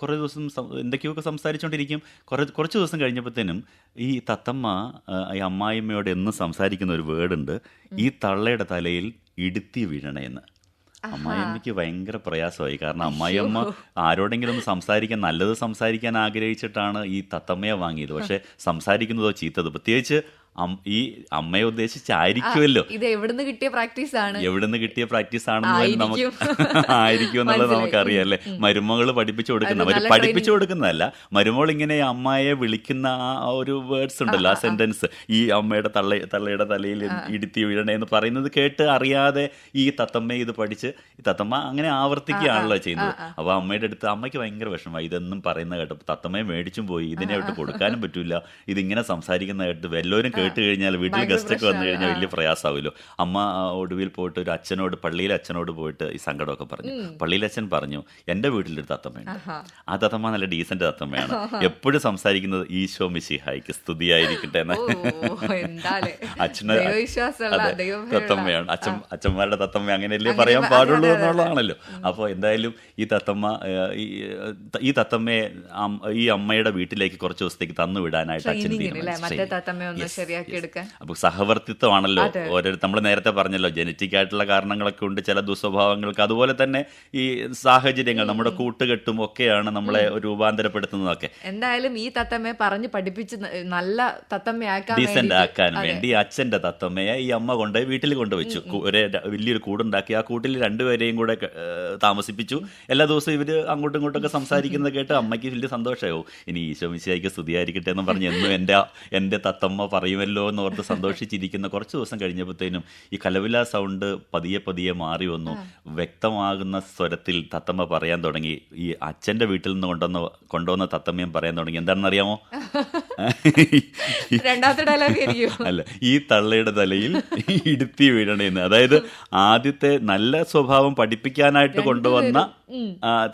കുറേ ദിവസം എന്തൊക്കെയൊക്കെ സംസാരിച്ചുകൊണ്ടിരിക്കും. കുറച്ച് ദിവസം കഴിഞ്ഞപ്പോഴത്തേനും ഈ തത്തമ്മ ഈ അമ്മായിമ്മയോട് എന്നും സംസാരിക്കുന്ന ഒരു വേർഡുണ്ട്, ഈ തള്ളയുടെ തലയിൽ ഇടുത്തി വീഴണേന്ന്. അമ്മായിയമ്മയ്ക്ക് ഭയങ്കര പ്രയാസമായി. കാരണം അമ്മായിയമ്മ ആരോടെങ്കിലും ഒന്ന് സംസാരിക്കാൻ, നല്ലത് സംസാരിക്കാൻ ആഗ്രഹിച്ചിട്ടാണ് ഈ തത്തമ്മയെ വാങ്ങിയത്. പക്ഷെ സംസാരിക്കുന്നതോ ചീത്തത്. പ്രത്യേകിച്ച് ഈ അമ്മയെ ഉദ്ദേശിച്ചായിരിക്കുമല്ലോ. ഇത് എവിടുന്ന് കിട്ടിയ പ്രാക്ടീസ് ആണെന്ന് നമുക്ക് ആയിരിക്കും എന്നുള്ളത് നമുക്കറിയാം അല്ലേ. മരുമകൾ പഠിപ്പിച്ചു കൊടുക്കുന്നതല്ല, മരുമകൾ ഇങ്ങനെ അമ്മയെ വിളിക്കുന്ന ആ ഒരു വേർഡ്സ് ഉണ്ടല്ലോ, ആ സെന്റൻസ്, ഈ അമ്മയുടെ തള്ളയുടെ തലയിൽ ഇടുത്തി വീഴണേ എന്ന് പറയുന്നത് കേട്ട് അറിയാതെ ഈ തത്തമ്മയെ ഇത് പഠിച്ച് ഈ തത്തമ്മ അങ്ങനെ ആവർത്തിക്കുകയാണല്ലോ ചെയ്യുന്നത്. അപ്പോൾ അമ്മയുടെ അടുത്ത് അമ്മയ്ക്ക് ഭയങ്കര വിഷമമായി. ഇതൊന്നും പറയുന്ന കേട്ടോ. തത്തമ്മയെ മേടിച്ചും പോയി, ഇതിനെ വിട്ട് കൊടുക്കാനും പറ്റൂല, ഇതിങ്ങനെ സംസാരിക്കുന്ന കേട്ട് വല്ലവരും കേട്ട് കഴിഞ്ഞാൽ വീട്ടിൽ ഗസ്റ്റ് ഒക്കെ വന്നു കഴിഞ്ഞാൽ വലിയ പ്രയാസമാവുമല്ലോ. അമ്മ ഒടുവിൽ പോയിട്ട് ഒരു പള്ളിയിലെ അച്ഛനോട് പോയിട്ട് ഈ സങ്കടമൊക്കെ പറഞ്ഞു. പള്ളിയിലെ അച്ഛൻ പറഞ്ഞു, എൻ്റെ വീട്ടിലൊരു തത്തമ്മയുണ്ട്, ആ തത്തമ്മ നല്ല ഡീസന്റ് തത്തമ്മയാണ്, എപ്പോഴും സംസാരിക്കുന്നത് ഈശോ മിശിഹായിക്ക് സ്തുതിയായിരിക്കട്ടെ എന്ന്. തത്തമ്മയാണ്, അച്ഛന്മാരുടെ തത്തമ്മ അങ്ങനെയല്ലേ പറയാൻ പാടുള്ളൂ എന്നുള്ളതാണല്ലോ. അപ്പോൾ എന്തായാലും ഈ തത്തമ്മയെ ഈ അമ്മയുടെ വീട്ടിലേക്ക് കുറച്ച് ദിവസത്തേക്ക് തന്നു വിടാനായിട്ട് അച്ഛൻ തീരുമാനിച്ചു. അപ്പൊ സഹവർത്തിത്വമാണല്ലോ. നമ്മൾ നേരത്തെ പറഞ്ഞല്ലോ, ജനറ്റിക് ആയിട്ടുള്ള കാരണങ്ങളൊക്കെ ഉണ്ട് ചില ദുസ്വഭാവങ്ങൾക്ക്. അതുപോലെ തന്നെ ഈ സാഹചര്യങ്ങൾ, നമ്മുടെ കൂട്ടുകെട്ടും ഒക്കെയാണ് നമ്മളെ രൂപാന്തരപ്പെടുത്തുന്നതൊക്കെ. എന്തായാലും ഈ തത്തമ്മയെ പറഞ്ഞ് പഠിപ്പിച്ച് നല്ല തത്തമ്മയാക്കാൻ, ഡീസന്റ് ആക്കാൻ വേണ്ടി അച്ഛന്റെ തത്തമ്മയെ ഈ അമ്മ കൊണ്ടുപോയി വീട്ടിൽ കൊണ്ടുവച്ചു. വലിയൊരു കൂടുണ്ടാക്കി ആ കൂട്ടിൽ രണ്ടുപേരെയും കൂടെ താമസിപ്പിച്ചു. എല്ലാ ദിവസവും ഇവര് അങ്ങോട്ടും ഇങ്ങോട്ടൊക്കെ സംസാരിക്കുന്നത് കേട്ട് അമ്മയ്ക്ക് വലിയ സന്തോഷമാവും. ഇനി ഈശോ മിശിഹായിക്ക് സ്തുതിയായിരിക്കട്ടെ എന്ന് പറഞ്ഞ് എന്നും എൻ്റെ തത്തമ്മ പറയുമല്ലോ എന്ന് ഓർത്ത് സന്തോഷിച്ചിരിക്കുന്ന കുറച്ച് ദിവസം കഴിഞ്ഞപ്പോഴത്തേനും ഈ കലവില സൗണ്ട് പതിയെ മാറി വന്നു. വ്യക്തമാകുന്ന സ്വരത്തിൽ തത്തമ്മ പറയാൻ തുടങ്ങി. ഈ അച്ഛൻ്റെ വീട്ടിൽ നിന്ന് കൊണ്ടുവന്ന തത്തമ്മയും പറയാൻ തുടങ്ങി. എന്താണെന്ന് അറിയാമോ? അല്ല, ഈ തള്ളയുടെ തലയിൽ ഇടുത്തി വീഴണേന്ന്. അതായത് ആദ്യത്തെ നല്ല സ്വഭാവം പഠിപ്പിക്കാനായിട്ട് കൊണ്ടുവന്ന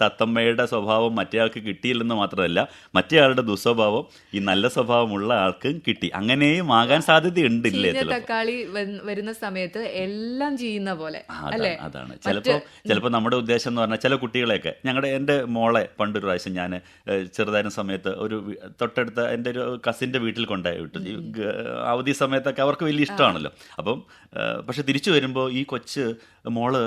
തത്തമ്മയുടെ സ്വഭാവം മറ്റേയാൾക്ക് കിട്ടിയില്ലെന്ന് മാത്രമല്ല, മറ്റേയാളുടെ ദുസ്വഭാവം ഈ നല്ല സ്വഭാവമുള്ള ആൾക്കും കിട്ടി. അങ്ങനെയും ആകാൻ സാധ്യതയുണ്ട് ഇല്ലേ ചീഞ്ഞ ചിലപ്പോൾ. തക്കാളി വരുന്ന സമയത്ത് എല്ലാം ചെയ്യുന്ന പോലെ അല്ലേ? അതാണ് ചിലപ്പോൾ നമ്മുടെ ഉദ്ദേശം എന്ന് പറഞ്ഞാൽ ചില കുട്ടികളെയൊക്കെ എൻ്റെ മോളെ പണ്ടൊരു പ്രാവശ്യം ഞാൻ ചെറുതായിരുന്ന സമയത്ത് തൊട്ടടുത്ത എൻ്റെ ഒരു കസിൻ്റെ വീട്ടിൽ കൊണ്ടുപോയി വിട്ടു. ഈ അവധി സമയത്തൊക്കെ അവർക്ക് വലിയ ഇഷ്ടമാണല്ലോ. അപ്പം പക്ഷെ തിരിച്ചു വരുമ്പോൾ ഈ കൊച്ച് മോള്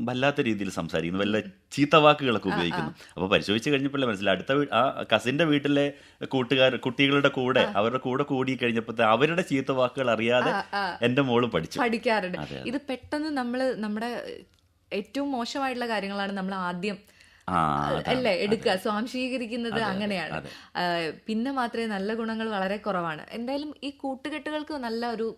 വല്ലാത്ത രീതിയിൽ സംസാരിക്കുന്നു, വല്ല ചീത്തവാക്കുകളൊക്കെ ഉപയോഗിക്കുന്നു. അപ്പോൾ പരിശോധിച്ച് കഴിഞ്ഞപ്പോഴേ മനസ്സിലായി അടുത്ത ആ കസിൻ്റെ വീട്ടിലെ കുട്ടികളുടെ കൂടെ അവരുടെ കൂടെ കൂടി കഴിഞ്ഞപ്പോൾ അവരുടെ ചീത്ത വാക്കുകൾ അറിയാതെ എൻ്റെ മോളും പഠിക്കാറുണ്ട്. ഇത് പെട്ടെന്ന് നമ്മുടെ ഏറ്റവും മോശമായിട്ടുള്ള കാര്യങ്ങളാണ് നമ്മൾ ആദ്യം അല്ലേ എടുക്കുക, സ്വാംശീകരിക്കുന്നത് അങ്ങനെയാണ്. പിന്നെ മാത്രമേ നല്ല ഗുണങ്ങൾ വളരെ കുറവാണ്. എന്തായാലും ഈ കൂട്ടുകെട്ടുകൾക്ക് നല്ല ഒരു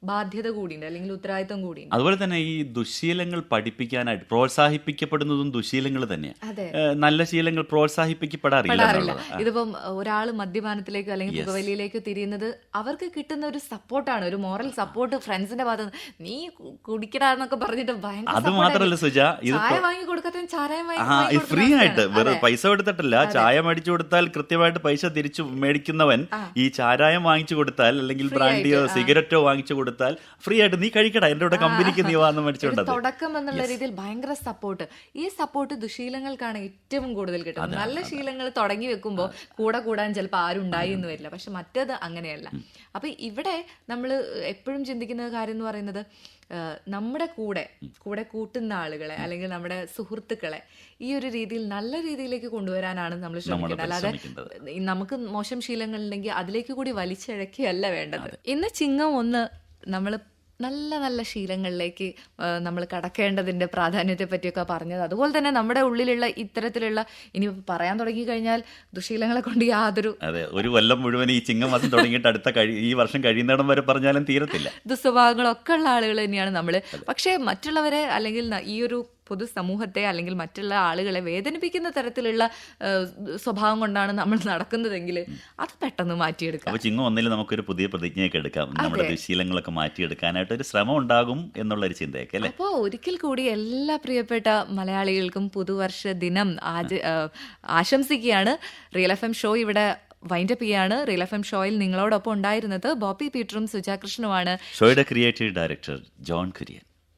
ബാധ്യത കൂടിയുണ്ട്, അല്ലെങ്കിൽ ഉത്തരവാദിത്വം കൂടിയുണ്ട്. അതുപോലെ തന്നെ ഈ ദുശീലങ്ങൾ പഠിപ്പിക്കാനായിട്ട് പ്രോത്സാഹിപ്പിക്കപ്പെടുന്നതും ദുശീലങ്ങൾ തന്നെയാണ്. നല്ല ശീലങ്ങൾ പ്രോത്സാഹിപ്പിക്കപ്പെടാറില്ല. ഇതിപ്പം ഒരാൾ മദ്യപാനത്തിലേക്കോ അല്ലെങ്കിൽ പുകവലിയിലേക്കോ തിരിയുന്നത് അവർക്ക് കിട്ടുന്ന ഒരു സപ്പോർട്ടാണ്, ഒരു മോറൽ സപ്പോർട്ട് ഫ്രണ്ട്സിന്റെ ഭാഗത്ത്. നീ കുടിക്കടാന്നൊക്കെ പറഞ്ഞിട്ട് ഭയങ്കര. അത് മാത്രമല്ല സുജ, ചായ വാങ്ങി കൊടുക്കാത്ത ചാരായം ഫ്രീ ആയിട്ട് വെറും പൈസ കൊടുത്തിട്ടില്ല. ചായ മേടിച്ചു കൊടുത്താൽ കൃത്യമായിട്ട് പൈസ തിരിച്ചു മേടിക്കുന്നവൻ ഈ ചാരായം വാങ്ങിച്ചു കൊടുത്താൽ അല്ലെങ്കിൽ ബ്രാൻഡിയോ സിഗരറ്റോ വാങ്ങിച്ചു കൊടുത്താൽ ഫ്രീ ആയിട്ട് നീ കഴിക്കടാ, എന്റെ കൂടെ കമ്പനിക്ക് നീ വാന്ന് മേടിച്ചോണ്ടത്. തുടക്കം എന്നുള്ള രീതിയിൽ ഭയങ്കര സപ്പോർട്ട്. ഈ സപ്പോർട്ട് ദുശീലങ്ങൾക്കാണ് ഏറ്റവും കൂടുതൽ കിട്ടുന്നത്. നല്ല ശീലങ്ങൾ തുടങ്ങി വെക്കുമ്പോൾ കൂടെ കൂടാൻ ചിലപ്പോൾ ആരും ഉണ്ടായി എന്ന് വരില്ല. പക്ഷെ മറ്റേത് അങ്ങനെയല്ല. അപ്പൊ ഇവിടെ നമ്മൾ എപ്പോഴും ചിന്തിക്കുന്ന കാര്യം എന്ന് പറയുന്നത് നമ്മുടെ കൂടെ കൂട്ടുന്ന ആളുകളെ അല്ലെങ്കിൽ നമ്മുടെ സുഹൃത്തുക്കളെ ഈ ഒരു രീതിയിൽ നല്ല രീതിയിലേക്ക് കൊണ്ടുവരാനാണ് നമ്മൾ ശ്രമിക്കുന്നത്. അല്ലാതെ നമുക്ക് മോശം ശീലങ്ങൾ ഉണ്ടെങ്കിൽ അതിലേക്ക് കൂടി വലിച്ചിഴക്കുകയല്ല വേണ്ടത്. ഇന്ന് ചിങ്ങം 1 നമ്മൾ നല്ല നല്ല ശീലങ്ങളിലേക്ക് നമ്മൾ കടക്കേണ്ടതിൻ്റെ പ്രാധാന്യത്തെ പറ്റിയൊക്കെ പറഞ്ഞത്. അതുപോലെ തന്നെ നമ്മുടെ ഉള്ളിലുള്ള ഇത്തരത്തിലുള്ള ഇനി പറയാൻ തുടങ്ങി കഴിഞ്ഞാൽ ദുശീലങ്ങളെ കൊണ്ട് യാതൊരു ഒരു കൊല്ലം മുഴുവൻ ഈ ചിങ്ങമാസം തുടങ്ങിയിട്ട് ഈ വർഷം കഴിയുന്നിടം വരെ പറഞ്ഞാലും തീരത്തില്ല. ദുസ്വഭാവങ്ങളൊക്കെ ഉള്ള ആളുകൾ തന്നെയാണ് നമ്മൾ. പക്ഷേ മറ്റുള്ളവരെ അല്ലെങ്കിൽ ഈ ഒരു പൊതുസമൂഹത്തെ അല്ലെങ്കിൽ മറ്റുള്ള ആളുകളെ വേദനിപ്പിക്കുന്ന തരത്തിലുള്ള സ്വഭാവം കൊണ്ടാണ് നമ്മൾ നടക്കുന്നതെങ്കിൽ അത് പെട്ടെന്ന് മാറ്റിയെടുക്കാം. അപ്പോൾ ചിങ്ങം 1 നമുക്കൊരു പുതിയ പ്രതിജ്ഞയൊക്കെ എടുക്കാം, നമ്മുടെ ദുശീലങ്ങളൊക്കെ മാറ്റിയെടുക്കാനായിട്ട് ഒരു ശ്രമം ഉണ്ടാകും എന്നുള്ളൊരു ചിന്തയൊക്കെ അല്ലേ. അപ്പോൾ ഒരിക്കൽ കൂടി എല്ലാ പ്രിയപ്പെട്ട മലയാളികൾക്കും പുതുവർഷ ദിനം ആശംസിക്കുകയാണ്. റിയൽ FM ഷോ ഇവിടെ വൈൻഡപ്പ് ചെയ്യാണ്. റിയൽ FM ഷോയിൽ നിങ്ങളോടൊപ്പം ഉണ്ടായിരുന്നത് ബോബി പീറ്ററും സുജാ കൃഷ്ണനുമാണ്. ഷോയുടെ ക്രിയേറ്റീവ് ഡയറക്ടർ ജോൺ കുര്യൻ.